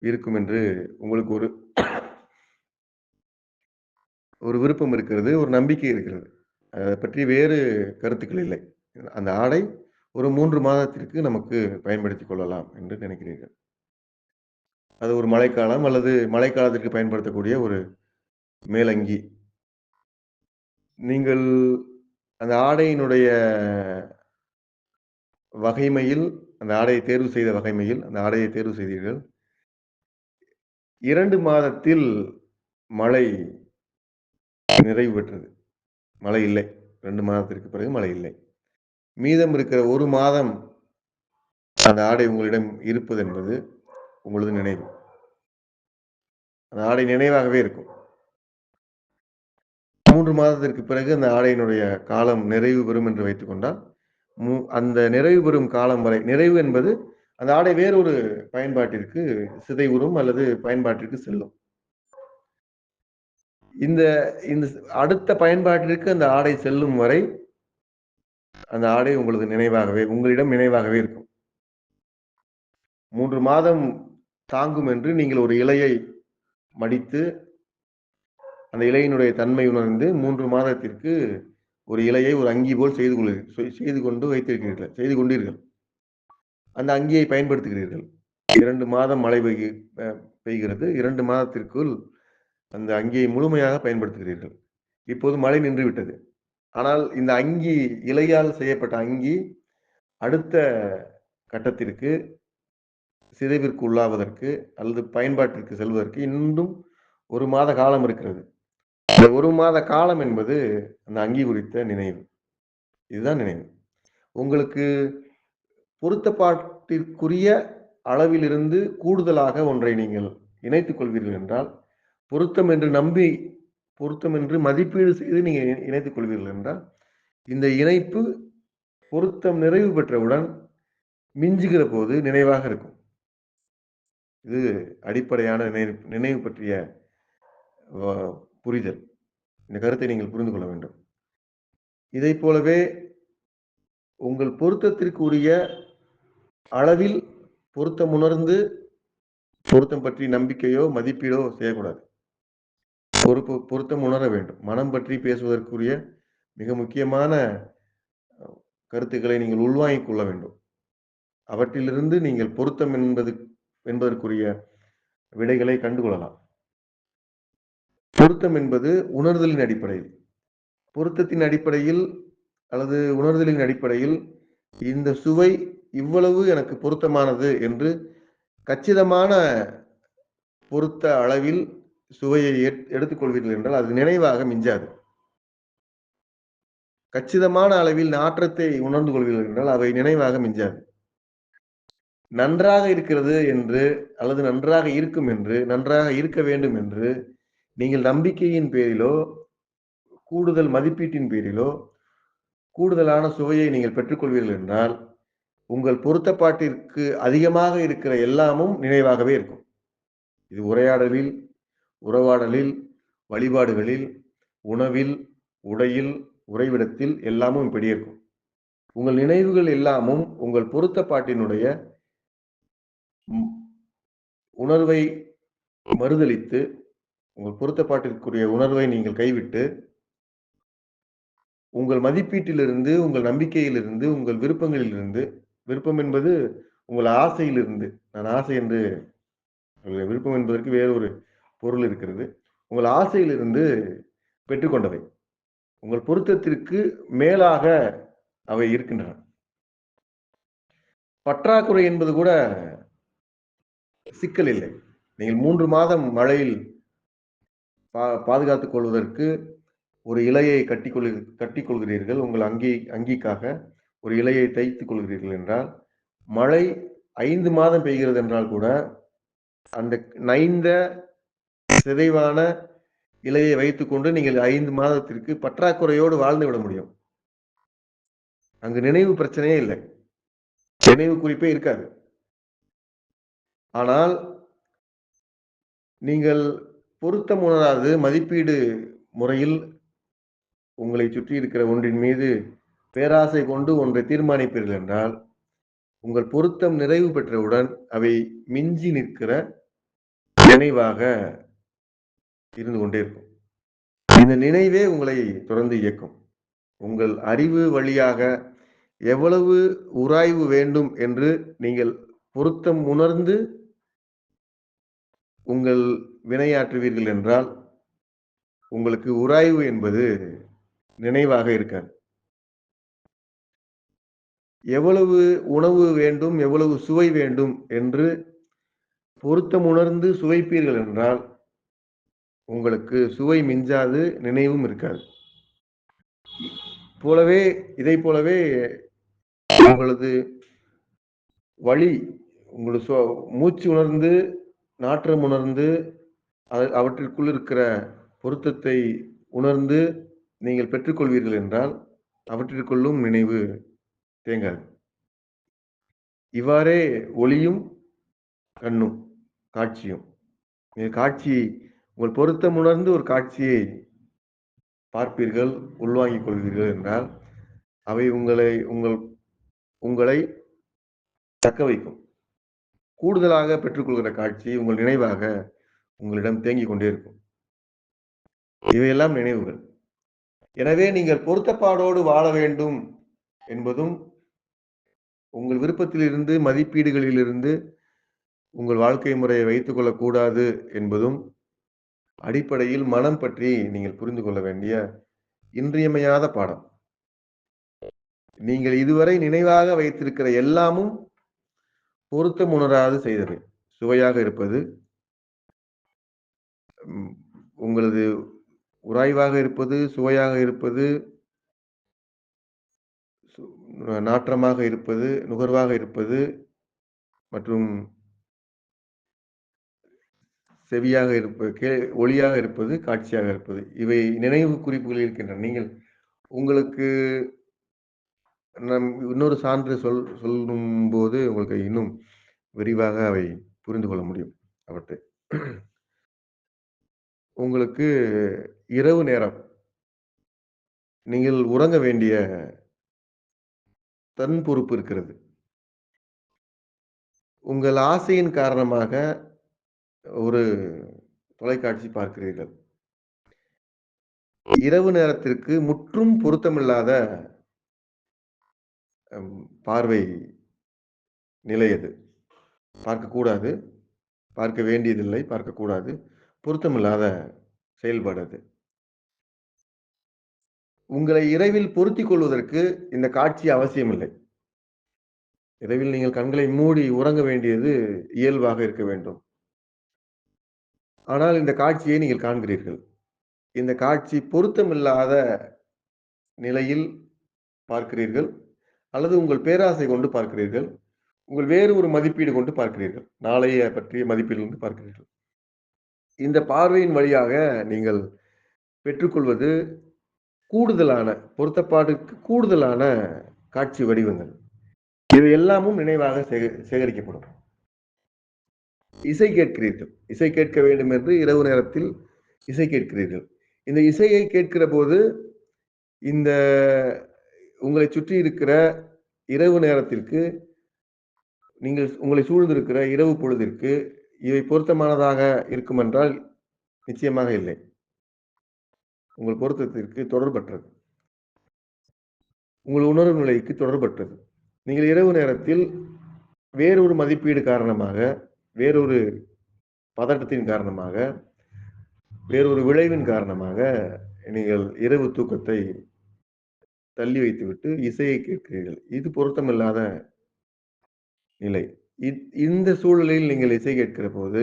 இருக்கும் என்று உங்களுக்கு ஒரு விருப்பம் இருக்கிறது, ஒரு நம்பிக்கை இருக்கிறது. அதை பற்றி வேறு கருத்துக்கள் இல்லை. அந்த ஆடை ஒரு 3 மாதத்திற்கு நமக்கு பயன்படுத்திக் கொள்ளலாம் என்று நினைக்கிறீர்கள். அது ஒரு மழைக்காலம் அல்லது மழைக்காலத்திற்கு பயன்படுத்தக்கூடிய ஒரு மேலங்கி. நீங்கள் அந்த ஆடையினுடைய வகைமையில், அந்த ஆடையை தேர்வு செய்த வகைமையில் அந்த ஆடையை தேர்வு செய்தீர்கள். 2 மாதத்தில் மழை நிறைவு பெற்றது. மழை இல்லை. 2 மாதத்திற்கு பிறகு மழை இல்லை. மீதம் இருக்கிற 1 மாதம் அந்த ஆடை உங்களிடம் இருப்பது என்பது உங்களது நினைவு. அந்த ஆடை நினைவாகவே இருக்கும். 3 மாதத்திற்கு பிறகு அந்த ஆடையினுடைய காலம் நிறைவு பெறும் என்று வைத்துக் கொண்டால், அந்த நிறைவு பெறும் காலம் வரை நிறைவு என்பது அந்த ஆடை வேறொரு பயன்பாட்டிற்கு சிதைவுறும் அல்லது பயன்பாட்டிற்கு செல்லும். இந்த அடுத்த பயன்பாட்டிற்கு அந்த ஆடை செல்லும் வரை அந்த ஆடை உங்களிடம் நினைவாகவே இருக்கும். 3 மாதம் தாங்கும் என்று நீங்கள் ஒரு இலையை மடித்து அந்த இலையினுடைய தன்மை உணர்ந்து 3 மாதத்திற்கு ஒரு இலையை ஒரு அங்கி போல் செய்து கொண்டீர்கள். அந்த அங்கியை பயன்படுத்துகிறீர்கள். 2 மாதம் மழை பெய்கிறது. 2 மாதத்திற்குள் அந்த அங்கியை முழுமையாக பயன்படுத்துகிறீர்கள். இப்போது மழை நின்றுவிட்டது. ஆனால் இந்த அங்கி இலையால் செய்யப்பட்ட அங்கி அடுத்த கட்டத்திற்கு சிதைவிற்கு உள்ளாவதற்கு அல்லது பயன்பாட்டிற்கு செல்வதற்கு இன்னும் 1 மாத காலம் இருக்கிறது. இந்த 1 மாத காலம் என்பது அந்த அங்கி குறித்த நினைவு. இதுதான் நினைவு. உங்களுக்கு பொருத்தப்பாட்டிற்குரிய அளவிலிருந்து கூடுதலாக ஒன்றை நீங்கள் இணைத்துக் கொள்வீர்கள் என்றால், பொருத்தம் என்று மதிப்பீடு செய்து நீங்க இணைத்துக் கொள்வீர்கள் என்றால், இந்த இணைப்பு பொருத்தம் நிறைவு பெற்றவுடன் மிஞ்சுகிற போது நினைவாக இருக்கும். இது அடிப்படையான நினைவு பற்றிய புரிதல். இந்த கருத்தை நீங்கள் புரிந்து கொள்ள வேண்டும். இதைப் போலவே உங்கள் பொருத்தத்திற்கு உரிய அளவில் பொருத்தம் உணர்ந்து பொருத்தம் பற்றி நம்பிக்கையோ, மதிப்பீடோ செய்யக்கூடாது. பொருத்தம் உணர வேண்டும். மனம் பற்றி பேசுவதற்குரிய மிக முக்கியமான கருத்துக்களை நீங்கள் உள்வாங்கிக் கொள்ள வேண்டும். அவற்றிலிருந்து நீங்கள் பொருத்தம் என்பதற்குரிய விடைகளை கண்டுகொள்ளலாம். பொருத்தம் என்பது உணர்தலின் அடிப்படையில். பொருத்தத்தின் அடிப்படையில் அல்லது உணர்தலின் அடிப்படையில் இந்த சுவை இவ்வளவு எனக்கு பொருத்தமானது என்று கச்சிதமான பொருத்த அளவில் சுவையை எடுத்துக்கொள்வீர்கள் என்றால் அது நினைவாக மிஞ்சாது. கச்சிதமான அளவில் நாற்றத்தை உணர்ந்து கொள்வீர்கள் என்றால் அவை நினைவாக மிஞ்சாது. நன்றாக இருக்கிறது என்று அல்லது நன்றாக இருக்கும் என்று, நன்றாக இருக்க வேண்டும் என்று நீங்கள் நம்பிக்கையின் பேரிலோ, கூடுதல் மதிப்பீட்டின் பேரிலோ, கூடுதலான சுவையை நீங்கள் பெற்றுக்கொள்வீர்கள் என்றால், உங்கள் பொருத்தப்பாட்டிற்கு அதிகமாக இருக்கிற எல்லாமும் நினைவாகவே இருக்கும். இது உரையாடலில், உறவாடலில், வழிபாடுகளில், உணவில், உடையில், உறைவிடத்தில் எல்லாமும் இப்படியே இருக்கும். உங்கள் நினைவுகள் எல்லாமும் உங்கள் பொருத்தப்பாட்டினுடைய உணர்வை மறுதலித்து, உங்கள் பொருத்தப்பாட்டிற்குரிய உணர்வை நீங்கள் கைவிட்டு, உங்கள் மதிப்பீட்டிலிருந்து, உங்கள் நம்பிக்கையிலிருந்து, உங்கள் விருப்பங்களிலிருந்து, விருப்பம் என்பது உங்கள் ஆசையிலிருந்து, நான் ஆசை என்று விருப்பம் என்பதற்கு வேறொரு பொருள் இருக்கிறது. உங்கள் ஆசையிலிருந்து பெற்றுக்கொண்டவை. உங்கள் பொருத்தத்திற்கு மேலாக அவை இருக்கின்றன. பற்றாக்குறை என்பது கூட சிக்கல் இல்லை. நீங்கள் 3 மாதம் மழையில் பாதுகாத்துக் கொள்வதற்கு ஒரு இலையை கட்டிக் கொள்கிறீர்கள். உங்கள் அங்கிக்காக ஒரு இலையை தைத்துக் கொள்கிறீர்கள் என்றால், மழை 5 மாதம் பெய்கிறது என்றால் கூட, அந்த நைந்த சிதைவான இலையை வைத்துக்கொண்டு நீங்கள் 5 மாதத்திற்கு பற்றாக்குறையோடு வாழ்ந்து விட முடியும். அங்கு நினைவு பிரச்சனையே இல்லை. நினைவு குறிப்பே இருக்காது. ஆனால் நீங்கள் பொருத்தம் உணராது மதிப்பீடு முறையில் உங்களை சுற்றி இருக்கிற ஒன்றின் மீது பேராசை கொண்டு ஒன்றை தீர்மானிப்பீர்கள் என்றால், உங்கள் பொருத்தம் நிறைவு பெற்றவுடன் அவை மிஞ்சி நிற்கிற நினைவாக இருந்து கொண்டே இருக்கும். இந்த நினைவே உங்களை தொடர்ந்து இயக்கும். உங்கள் அறிவு வழியாக எவ்வளவு உராய்வு வேண்டும் என்று நீங்கள் பொருத்தம் உணர்ந்து உங்கள் வினையாற்றுவீர்கள் என்றால், உங்களுக்கு உராய்வு என்பது நினைவாக இருக்காது. எவ்வளவு உணவு வேண்டும், எவ்வளவு சுவை வேண்டும் என்று பொருத்தம் உணர்ந்து சுவைப்பீர்கள் என்றால், உங்களுக்கு சுவை மிஞ்சாது, நினைவும் இருக்காது. இதைப் போலவே உங்களது வழி, உங்களது மூச்சு உணர்ந்து, நாற்றம் உணர்ந்து, அவற்றிற்குள் இருக்கிற பொருத்தத்தை உணர்ந்து நீங்கள் பெற்றுக்கொள்வீர்கள் என்றால், அவற்றிற்குள்ளும் நினைவு தேங்காது. இவ்வாறே ஒளியும், கண்ணும், காட்சியும். உங்கள் பொருத்தம் உணர்ந்து ஒரு காட்சியை பார்ப்பீர்கள், உள்வாங்கிக் கொள்வீர்கள் என்றால், அவை உங்களை தக்க வைக்கும். கூடுதலாக பெற்றுக்கொள்கிற காட்சி உங்கள் நினைவாக உங்களிடம் தேங்கிக் கொண்டே இருக்கும். இவையெல்லாம் நினைவுகள். எனவே நீங்கள் பொருத்தப்பாடோடு வாழ வேண்டும் என்பதும், உங்கள் விருப்பத்திலிருந்து, மதிப்பீடுகளிலிருந்து உங்கள் வாழ்க்கை முறையை வைத்துக் கொள்ளக்கூடாது என்பதும், அடிப்படையில் மனம் பற்றி நீங்கள் புரிந்து கொள்ள வேண்டிய இன்றியமையாத பாடம். நீங்கள் இதுவரை நினைவாக வைத்திருக்கிற எல்லாமும் பொருத்தம் உணராது செய்தவை. சுவையாக இருப்பது, உங்களது உராய்வாக இருப்பது, சுவையாக இருப்பது, நாற்றமாக இருப்பது, நுகர்வாக இருப்பது மற்றும் செவியாக இருப்பது, ஒளியாக இருப்பது, காட்சியாக இருப்பது. இவை நினைவு குறிப்புகள் இருக்கின்றன. நீங்கள் உங்களுக்கு இன்னொரு சான்று சொல்லும்போது உங்களுக்கு இன்னும் விரிவாக அவை புரிந்து கொள்ள முடியும் அவற்றை. உங்களுக்கு இரவு நேரம் நீங்கள் உறங்க வேண்டிய தன் பொறுப்பு இருக்கிறது. உங்கள் ஆசையின் காரணமாக ஒரு தொலைக்காட்சி பார்க்கிறீர்கள். இரவு நேரத்திற்கு முற்றும் பொருத்தமில்லாத பார்வை நிலை அது. பார்க்கக்கூடாது, பார்க்க வேண்டியதில்லை, பார்க்கக்கூடாது. பொருத்தமில்லாத செயல்பாடு அது. உங்களை இரவில் பொருத்திக் கொள்வதற்கு இந்த காட்சி அவசியமில்லை. இரவில் நீங்கள் கண்களை மூடி உறங்க வேண்டியது இயல்பாக இருக்க வேண்டும். ஆனால் இந்த காட்சியை நீங்கள் காண்கிறீர்கள். இந்த காட்சி பொருத்தமில்லாத நிலையில் பார்க்கிறீர்கள், அல்லது உங்கள் பேராசை கொண்டு பார்க்கிறீர்கள். உங்கள் வேறு ஒரு மதிப்பீடு கொண்டு பார்க்கிறீர்கள். நாளைய பற்றிய மதிப்பீடு கொண்டு பார்க்கிறீர்கள். இந்த பார்வையின் வழியாக நீங்கள் பெற்றுக்கொள்வது கூடுதலான பொருத்தப்பாடுக்கு கூடுதலான காட்சி வடிவங்கள். இவை எல்லாமும் நினைவாக சேகரிக்கப்படும். இசை கேட்கிறீர்கள். இசை கேட்க வேண்டும் என்று இரவு நேரத்தில் இசை கேட்கிறீர்கள். இந்த இசையை கேட்கிற போது இந்த உங்களை சுற்றி இருக்கிற இரவு நேரத்திற்கு நீங்கள் உங்களை சூழ்ந்திருக்கிற இரவு பொழுதிற்கு இவை பொருத்தமானதாக இருக்கும் என்றால் நிச்சயமாக இல்லை. உங்கள் பொருத்தத்திற்கு தொடர்பற்றது. உங்கள் உணர்வு நிலைக்கு தொடர்பற்றது. நீங்கள் இரவு நேரத்தில் வேறொரு மதிப்பீடு காரணமாக, வேறொரு பதட்டத்தின் காரணமாக, வேறொரு விளைவின் காரணமாக நீங்கள் இரவு தூக்கத்தை தள்ளி வைத்துவிட்டு இசையை கேட்கிறீர்கள். இது பொருத்தமில்லாத நிலை. இந்த சூழலில் நீங்கள் இசை கேட்கிற போது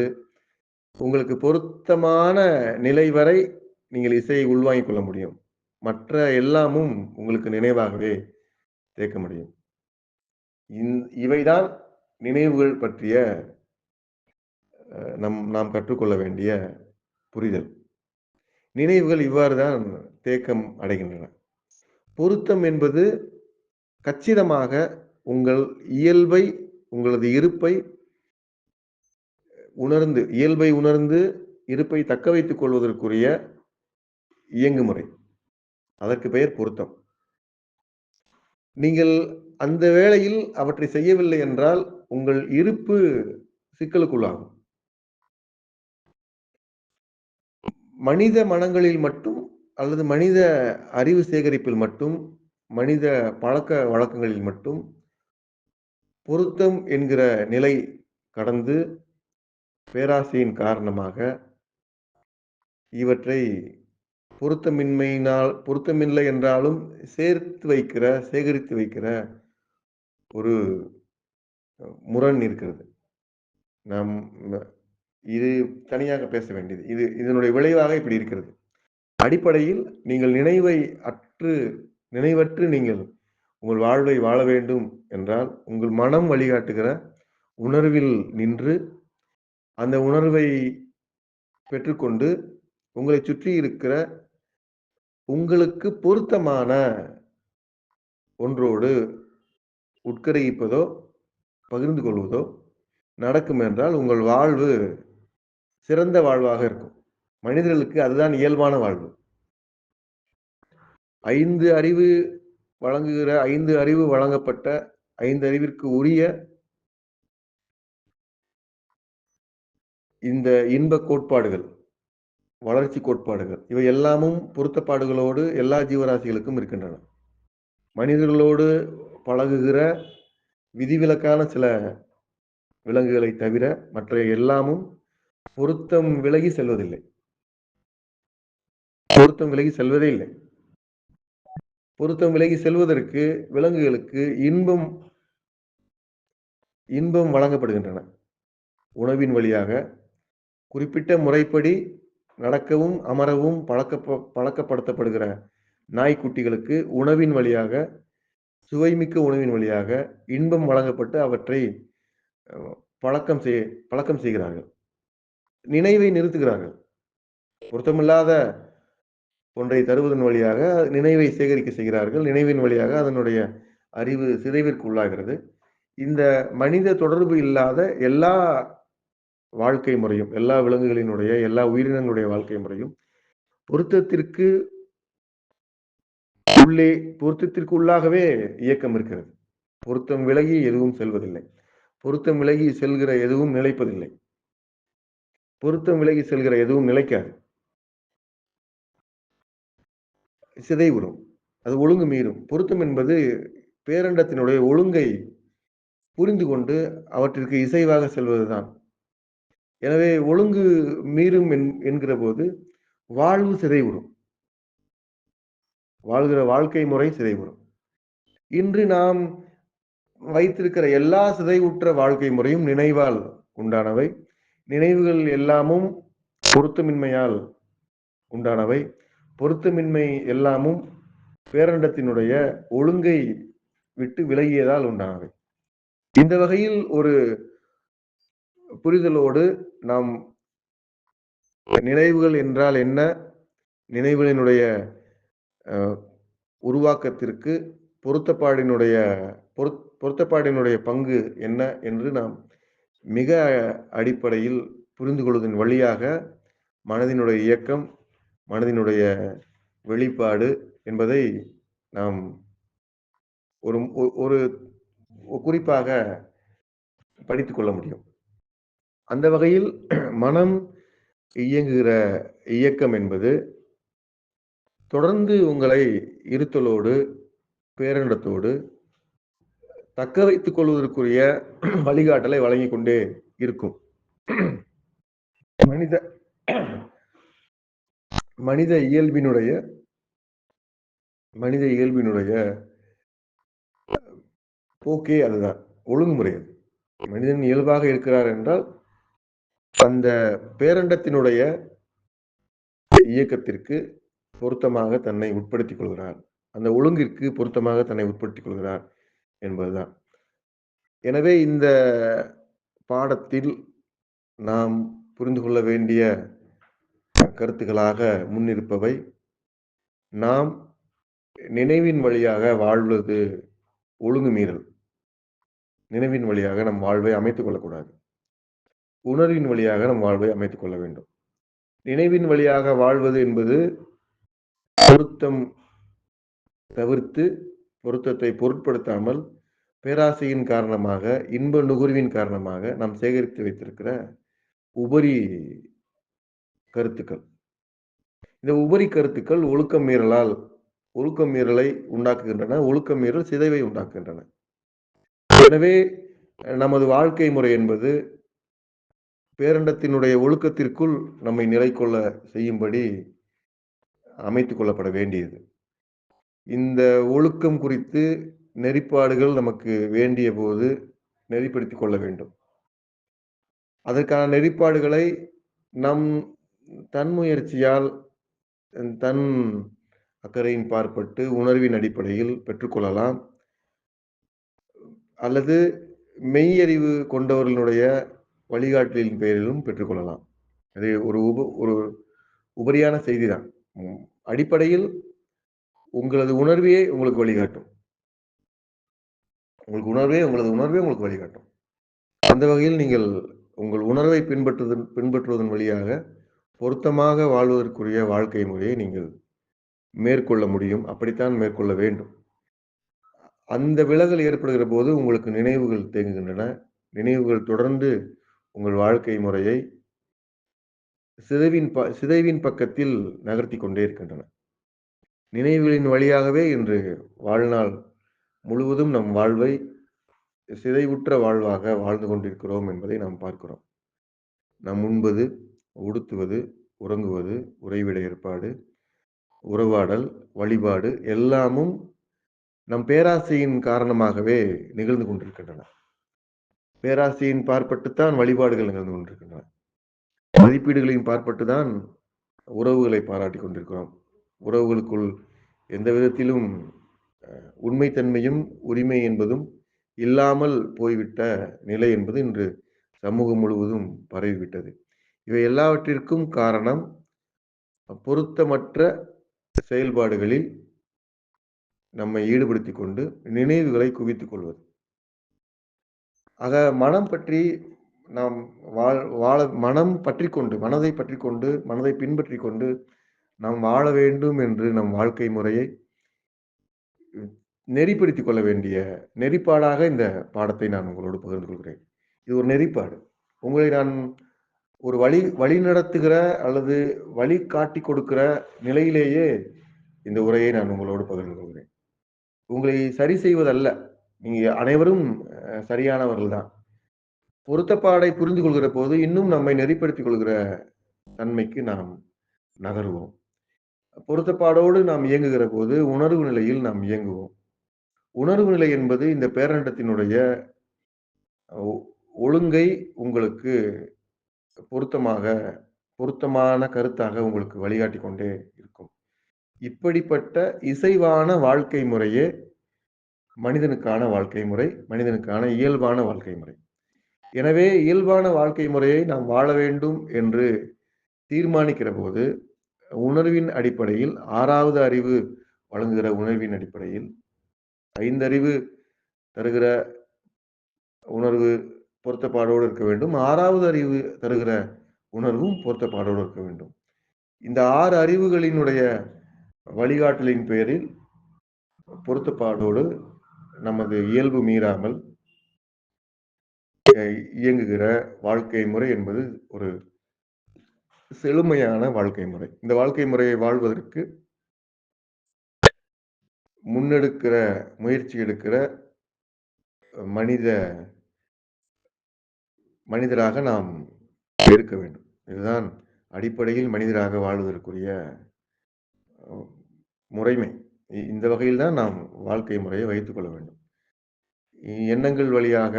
உங்களுக்கு பொருத்தமான நிலை வரை நீங்கள் இசையை உள்வாங்கிக் கொள்ள முடியும். மற்ற எல்லாமும் உங்களுக்கு நினைவாகவே தேக்க முடியும். இவைதான் நினைவுகள் பற்றிய நாம் கற்றுக்கொள்ள வேண்டிய புரிதல். நினைவுகள் இவ்வாறுதான் தேக்கம் அடைகின்றன. பொருத்தம் என்பது கச்சிதமாக உங்கள் இயல்பை, உங்களது இருப்பை உணர்ந்து, இயல்பை உணர்ந்து இருப்பை தக்க வைத்துக் கொள்வதற்குரிய இயங்குமுறை. அதற்கு பெயர் பொருத்தம். நீங்கள் அந்த வேளையில் அவற்றை செய்யவில்லை என்றால் உங்கள் இருப்பு சிக்கலுக்குள்ளாகும். மனித மனங்களில் மட்டும் அல்லது மனித அறிவு சேகரிப்பில் மட்டும், மனித பழக்க வழக்கங்களில் மட்டும் பொருத்தம் என்கிற நிலை கடந்து பேராசையின் காரணமாக இவற்றை பொருத்தமில்லை என்றாலும் சேகரித்து வைக்கிற ஒரு முரண் இருக்கிறது. நாம் இது தனியாக பேச வேண்டியது. இதனுடைய விளைவாக இப்படி இருக்கிறது. அடிப்படையில் நீங்கள் நினைவற்று நீங்கள் உங்கள் வாழ்வை வாழ வேண்டும் என்றால் உங்கள் மனம் வழிகாட்டுகிற உணர்வில் நின்று அந்த உணர்வை பெற்றுக்கொண்டு உங்களை சுற்றி இருக்கிற உங்களுக்கு பொருத்தமான ஒன்றோடு உட்கரையிப்பதோ பகிர்ந்து கொள்வதோ நடக்கும் என்றால் உங்கள் வாழ்வு சிறந்த வாழ்வாக இருக்கும். மனிதர்களுக்கு அதுதான் இயல்பான வாழ்வு. 5 அறிவு வழங்கப்பட்ட 5 அறிவிற்கு உரிய இந்த இன்ப கோட்பாடுகள், வளர்ச்சி கோட்பாடுகள் இவை எல்லாமும் பொருத்தப்பாடுகளோடு எல்லா ஜீவராசிகளுக்கும் இருக்கின்றன. மனிதர்களோடு பழகுகிற விதிவிலக்கான சில விலங்குகளை தவிர மற்ற எல்லாமும் பொருத்தம் விலகி செல்வதில்லை. பொருத்தம் விலகி செல்வதே இல்லை. பொருத்தம் விலகி செல்வதற்கு விலங்குகளுக்கு இன்பம் வழங்கப்படுகின்றன. உணவின் வழியாக குறிப்பிட்ட முறைப்படி நடக்கவும் அமரவும் பழக்கப்படுத்தப்படுகிற நாய்க்குட்டிகளுக்கு உணவின் வழியாக, சுவைமிக்க உணவின் வழியாக இன்பம் வழங்கப்பட்டு அவற்றை பழக்கம் செய்கிறார்கள். நினைவை நிறுத்துகிறார்கள். பொருத்தமில்லாத ஒன்றை தருவதன் வழியாக நினைவை சேகரிக்க செய்கிறார்கள். நினைவின் வழியாக அதனுடைய அறிவு சிதைவிற்கு உள்ளாகிறது. இந்த மனித தொடர்பு இல்லாத எல்லா வாழ்க்கை முறையும், எல்லா விலங்குகளினுடைய, எல்லா உயிரினங்களுடைய வாழ்க்கை முறையும் பொருத்தத்திற்கு உள்ளாகவே இயக்கம் இருக்கிறது. பொருத்தம் விலகி எதுவும் செல்வதில்லை. பொருத்தம் விலகி செல்கிற எதுவும் நிலைப்பதில்லை. பொருத்தம் விலகி செல்கிற எதுவும் நிலைக்காது. சிதைவுறும். அது ஒழுங்கு மீறும். பொருத்தம் என்பது பேரண்டத்தினுடைய ஒழுங்கை புரிந்து கொண்டு அவற்றிற்கு இசைவாக செல்வதுதான். எனவே ஒழுங்கு மீறும் என்கிறபோது வாழ்வு சிதைவுறும். வாழ்கிற வாழ்க்கை முறை சிதைவுறும். இன்று நாம் வைத்திருக்கிற எல்லா சிதைவுற்ற வாழ்க்கை முறையும் நினைவால் உண்டானவை. நினைவுகள் எல்லாமும் பொருத்தமின்மையால் உண்டானவை. பொருத்தமின்மை எல்லாமும் பேரண்டத்தினுடைய ஒழுங்கை விட்டு விலகியதால் உண்டானவை. இந்த வகையில் ஒரு புரிதலோடு நாம் நினைவுகள் என்றால் என்ன? நினைவுகளினுடைய உருவாக்கத்திற்கு பொருத்தப்பாடினுடைய பங்கு என்ன என்று நாம் மிக அடிப்படையில் புரிந்து கொள்வதன் வழியாக மனதினுடைய இயக்கம், மனதினுடைய வெளிப்பாடு என்பதை நாம் ஒரு ஒரு குறிப்பாக படித்துக் கொள்ள முடியும். அந்த வகையில் மனம் இயங்குகிற இயக்கம் என்பது தொடர்ந்து உங்களை இருத்தலோடு, பேரண்டத்தோடு தக்க வைத்துக் கொள்வதற்குரிய வழிகாட்டலை வழங்கிக் கொண்டே இருக்கும். மனித இயல்பினுடைய போக்கே அதுதான். ஒழுங்குமுறை அது. மனிதன் இயல்பாக இருக்கிறார் என்றால் அந்த பேரண்டத்தினுடைய இயக்கத்திற்கு பொருத்தமாக தன்னை உட்படுத்திக் கொள்கிறார். அந்த ஒழுங்கிற்கு பொருத்தமாக தன்னை உட்படுத்திக் கொள்கிறார் என்பதுதான். எனவே இந்த பாடத்தில் நாம் புரிந்து கொள்ள வேண்டிய கருத்துக்களாக முன்னிருப்பவை, நாம் நினைவின் வழியாக வாழ்வது ஒழுங்கு மீறல். நினைவின் வழியாக நம் வாழ்வை அமைத்துக் கொள்ளக்கூடாது. உணர்வின் வழியாக நம் வாழ்வை அமைத்துக் கொள்ள வேண்டும். நினைவின் வழியாக வாழ்வது என்பது பொருத்தம் தவிர்த்து, பொருத்தத்தை பொருட்படுத்தாமல், பேராசையின் காரணமாக, இன்ப நுகர்வின் காரணமாக நாம் சேகரித்து வைத்திருக்கிற உபரி கருத்துக்கள். இந்த உபரி கருத்துக்கள் ஒழுக்கம் மீறலை உண்டாக்குகின்றன. ஒழுக்கம் மீறல் சிதைவை உண்டாக்குகின்றன. எனவே நமது வாழ்க்கை முறை என்பது பேரண்டத்தினுடைய ஒழுக்கத்திற்குள் நம்மை நிலை கொள்ள செய்யும்படி அமைத்துக் கொள்ளப்பட வேண்டியது. இந்த ஒழுக்கம் குறித்து நெறிப்பாடுகள் நமக்கு வேண்டிய போது நெறிப்படுத்திக் கொள்ள வேண்டும். அதற்கான நெறிப்பாடுகளை நம் தன்முயற்சியால், தன் அக்கறையின் பார்ப்பட்டு உணர்வின் அடிப்படையில் பெற்றுக்கொள்ளலாம். அல்லது மெய்யறிவு கொண்டவர்களுடைய வழிகாட்டலின் பெயரிலும் பெற்றுக்கொள்ளலாம். அது ஒரு உபரியான செய்திதான். அடிப்படையில் உங்களது உணர்வே உங்களுக்கு வழிகாட்டும். உங்களது உணர்வே உங்களுக்கு வழிகாட்டும். அந்த வகையில் நீங்கள் உங்கள் உணர்வை பின்பற்றுவதன் வழியாக பொருத்தமாக வாழ்வதற்குரிய வாழ்க்கை முறையை நீங்கள் மேற்கொள்ள முடியும். அப்படித்தான் மேற்கொள்ள வேண்டும். அந்த விலகல் ஏற்படுகிற போது உங்களுக்கு நினைவுகள் தேங்குகின்றன. நினைவுகள் தொடர்ந்து உங்கள் வாழ்க்கை முறையை சிதைவின் பக்கத்தில் நகர்த்தி கொண்டே இருக்கின்றன. நினைவுகளின் வழியாகவே இன்று வாழ்நாள் முழுவதும் நம் வாழ்வை சிதைவுற்ற வாழ்வாக வாழ்ந்து கொண்டிருக்கிறோம் என்பதை நாம் பார்க்கிறோம். நாம் உண்பது, உடுத்துவது, உறங்குவது, உறைவிட ஏற்பாடு, உறவாடல், வழிபாடு எல்லாமும் நம் பேராசையின் காரணமாகவே நிகழ்ந்து கொண்டிருக்கின்றன. பேராசையின் பார்ப்பட்டுத்தான் வழிபாடுகள் நிகழ்ந்து கொண்டிருக்கின்றன. மதிப்பீடுகளின் பார்ப்பட்டுதான் உறவுகளை பாராட்டிக் கொண்டிருக்கிறோம். உறவுகளுக்குள் எந்த விதத்திலும் உண்மைத்தன்மையும் உரிமை என்பதும் இல்லாமல் போய்விட்ட நிலை என்பது இன்று சமூகம் முழுவதும் பரவிவிட்டது. இவை எல்லாவற்றிற்கும் காரணம் பொருத்தமற்ற செயல்பாடுகளில் நம்மை ஈடுபடுத்திக் கொண்டு நினைவுகளை குவித்துக் கொள்வது. ஆக மனம் பற்றி நாம் மனதை பற்றி கொண்டு மனதை பின்பற்றி கொண்டு நாம் வாழ வேண்டும் என்று நம் வாழ்க்கை முறையை நெறிப்படுத்திக் கொள்ள வேண்டிய நெறிப்பாடாக இந்த பாடத்தை நான் உங்களோடு பகிர்ந்து கொள்கிறேன். இது ஒரு நெறிப்பாடு. உங்களை நான் ஒரு வழி நடத்துகிற அல்லது வழி காட்டிக் கொடுக்கிற நிலையிலேயே இந்த உரையை நான் உங்களோடு பகிர்ந்து கொள்கிறேன். உங்களை சரி செய்வதல்ல. நீங்க அனைவரும் சரியானவர்கள் தான். பொருத்தப்பாடை புரிந்து கொள்கிற போது, இன்னும் நம்மை நெறிப்படுத்திக் கொள்கிற தன்மைக்கு நாம் நகருவோம். பொருத்தப்பாடோடு நாம் இயங்குகிற போது, உணர்வு நிலையில் நாம் இயங்குவோம். உணர்வு நிலை என்பது இந்த பேரண்டத்தினுடைய ஒ ஒழுங்கை உங்களுக்கு பொருத்தமாக பொருத்தமான கருத்தாக உங்களுக்கு வழிகாட்டிக் கொண்டே இருக்கும். இப்படிப்பட்ட இசைவான வாழ்க்கை முறையே மனிதனுக்கான வாழ்க்கை முறை, மனிதனுக்கான இயல்பான வாழ்க்கை முறை. எனவே இயல்பான வாழ்க்கை முறையை நாம் வாழ வேண்டும் என்று தீர்மானிக்கிற போது, உணர்வின் அடிப்படையில் 6வது அறிவு வழங்குகிற உணர்வின் அடிப்படையில், 5 அறிவு தருகிற உணர்வு பொருத்தப்பாடோடு இருக்க வேண்டும். 6வது அறிவு தருகிற உணர்வும் பொருத்தப்பாடோடு இருக்க வேண்டும். இந்த 6 அறிவுகளினுடைய வழிகாட்டலின் பேரில் பொருத்தப்பாடோடு நமது இயல்பு மீறாமல் இயங்குகிற வாழ்க்கை முறை என்பது ஒரு செழுமையான வாழ்க்கை முறை. இந்த வாழ்க்கை முறையை வாழ்வதற்கு முயற்சி எடுக்கிற மனிதராக நாம் இருக்க வேண்டும். இதுதான் அடிப்படையில் மனிதராக வாழ்வதற்குரிய முறைமை. இந்த வகையில் தான் நாம் வாழ்க்கை முறையை வைத்துக் கொள்ள வேண்டும். எண்ணங்கள் வழியாக,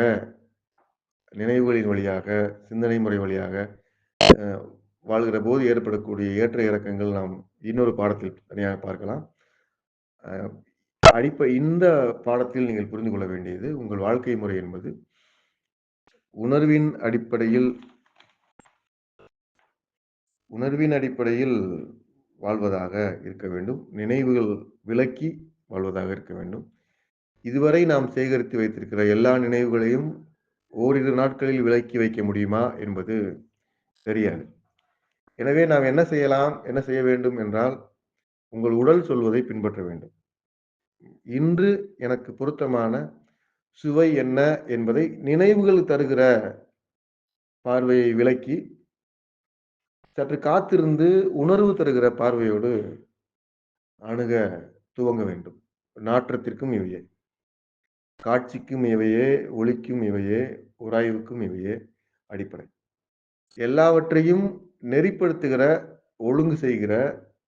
நினைவுகளின் வழியாக, சிந்தனை முறை வழியாக வாழ்கிற போது ஏற்படக்கூடிய ஏற்ற இறக்கங்கள் நாம் இன்னொரு பாடத்தில் தனியாக பார்க்கலாம். இந்த பாடத்தில் நீங்கள் புரிந்து கொள்ள வேண்டியது, உங்கள் வாழ்க்கை முறை என்பது உணர்வின் அடிப்படையில் வாழ்வதாக இருக்க வேண்டும். நினைவுகள் விலக்கி வாழ்வதாக இருக்க வேண்டும். இதுவரை நாம் சேகரித்து வைத்திருக்கிற எல்லா நினைவுகளையும் ஓரிரு நாட்களில் விலக்கி வைக்க முடியுமா என்பது தெரியாது. எனவே நாம் என்ன செய்ய வேண்டும் என்றால், உங்கள் உடல் சொல்வதை பின்பற்ற வேண்டும். இன்று எனக்கு பொருத்தமான சுவை என்ன என்பதை நினைவுகள் தருகிற பார்வையை விலக்கி, சற்று காத்திருந்து உணர்வு தருகிற பார்வையோடு அணுக துவங்க வேண்டும். நாற்றத்திற்கும் இவையே, காட்சிக்கும் இவையே, ஒளிக்கும் இவையே, உராய்வுக்கும் இவையே அடிப்படை. எல்லாவற்றையும் நெறிப்படுத்துகிற, ஒழுங்கு செய்கிற,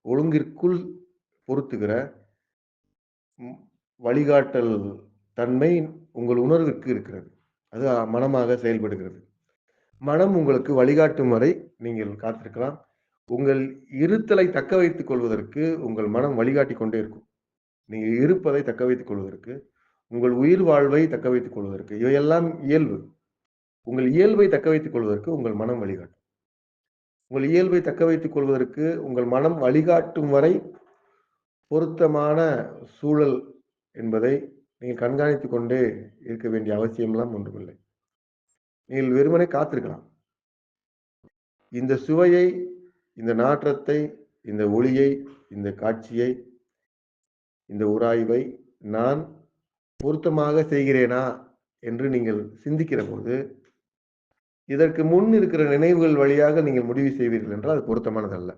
ஒழுங்கிற்குள் பொருத்துகிற வழிகாட்டல் தன்மை உங்கள் உணர்வுக்கு இருக்கிறது. அது மனமாக செயல்படுகிறது. மனம் உங்களுக்கு வழிகாட்டும் வரை நீங்கள் காத்திருக்கலாம். உங்கள் இருத்தலை தக்க வைத்துக் கொள்வதற்கு உங்கள் மனம் வழிகாட்டிக் கொண்டே இருக்கும். நீங்கள் இருப்பதை தக்க வைத்துக் கொள்வதற்கு, உங்கள் உயிர் வாழ்வை தக்க வைத்துக் கொள்வதற்கு, இவையெல்லாம் இயல்பு. உங்கள் இயல்பை தக்க வைத்துக் கொள்வதற்கு உங்கள் மனம் வழிகாட்டும். உங்கள் இயல்பை தக்க வைத்துக் கொள்வதற்கு உங்கள் மனம் வழிகாட்டும் வரை பொருத்தமான சூழல் என்பதை நீங்கள் கண்காணித்துக் கொண்டே இருக்க வேண்டிய அவசியம்லாம் ஒன்றுமில்லை. நீங்கள் வெறுமனே காத்திருக்கலாம். இந்த சுவையை, இந்த நாற்றத்தை, இந்த ஒளியை, இந்த காட்சியை, இந்த உராய்வை நான் பொருத்தமாக செய்கிறேனா என்று நீங்கள் சிந்திக்கிற போது, இதற்கு முன் இருக்கிற நினைவுகள் வழியாக நீங்கள் முடிவு செய்வீர்கள் என்றால் அது பொருத்தமானதல்ல.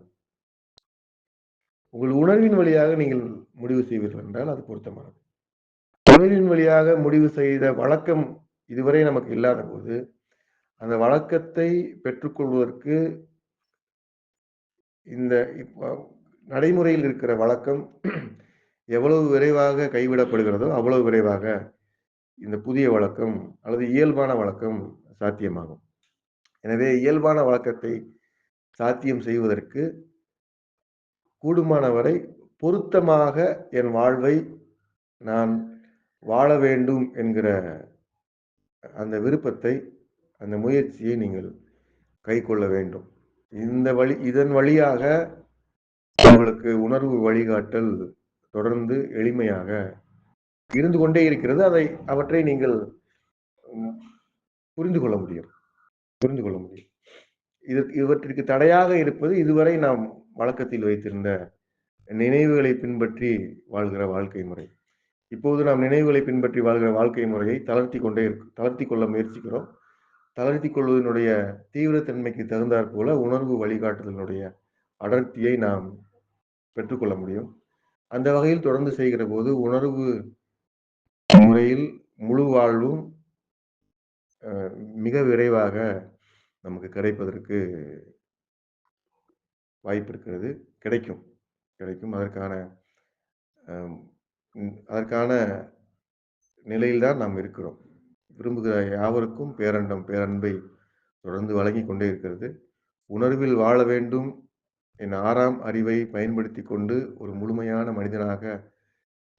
உங்கள் உணர்வின் வழியாக நீங்கள் முடிவு செய்வீர்கள் என்றால் அது பொருத்தமானது. உணர்வின் வழியாக முடிவு செய்த வழக்கம் இதுவரை நமக்கு இல்லாத போது, அந்த வழக்கத்தை பெற்றுக்கொள்வதற்கு இந்த நடைமுறையில் இருக்கிற வழக்கம் எவ்வளவு விரைவாக கைவிடப்படுகிறதோ அவ்வளவு விரைவாக இந்த புதிய வழக்கம் அல்லது இயல்பான வழக்கம் சாத்தியமாகும். எனவே இயல்பான வழக்கத்தை சாத்தியம் செய்வதற்கு கூடுமானவரை பொருத்தமாக என் வாழ்வை நான் வாழ வேண்டும் என்கிற அந்த விருப்பத்தை, அந்த முயற்சியை நீங்கள் கைக்கொள்ள வேண்டும். இதன் வழியாக உங்களுக்கு உணர்வு வழிகாட்டல் தொடர்ந்து எளிமையாக இருந்து கொண்டே இருக்கிறது. அவற்றை நீங்கள் புரிந்து கொள்ள முடியும். இவற்றிற்கு தடையாக இருப்பது இதுவரை நாம் வழக்கத்தில் வைத்திருந்த நினைவுகளை பின்பற்றி வாழ்கிற வாழ்க்கை முறை. இப்போது நாம் நினைவுகளை பின்பற்றி வாழ்கிற வாழ்க்கை முறையை தளர்த்தி கொள்ள முயற்சிக்கிறோம். தளர்த்திக் கொள்வதனுடைய தீவிரத்தன்மைக்கு தகுந்தாற் போல உணர்வு வழிகாட்டுதலினுடைய அடர்த்தியை நாம் பெற்றுக்கொள்ள முடியும். அந்த வகையில் தொடர்ந்து செய்கிற போது உணர்வு முறையில் முழு வாழ்வும் மிக விரைவாக நமக்கு கிடைப்பதற்கு வாய்ப்பு இருக்கிறது. கிடைக்கும். கிடைக்கும். அதற்கான நிலையில் தான் நாம் இருக்கிறோம். விரும்புகிற யாவருக்கும் பேரண்டம், பேரன்பை தொடர்ந்து வழங்கிக் கொண்டே இருக்கிறது. உணர்வில் வாழ வேண்டும் என் 6ஆம் அறிவை பயன்படுத்திக் கொண்டு ஒரு முழுமையான மனிதனாக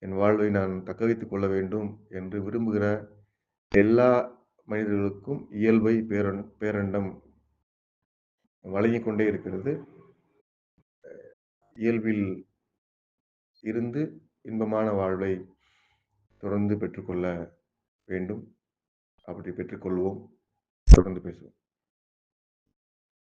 என் வாழ்வை நான் தக்க வைத்துக் கொள்ள வேண்டும் என்று விரும்புகிற எல்லா மனிதர்களுக்கும் இயல்பை பேரண்டம் வழங்கிக் கொண்டே இருக்கிறது. இயல்பில் இருந்து இன்பமான வாழ்வை தொடர்ந்து பெற்றுக்கொள்ள வேண்டும். அப்படி பெற்றுக்கொள்வோம். தொடர்ந்து பேசுவோம்.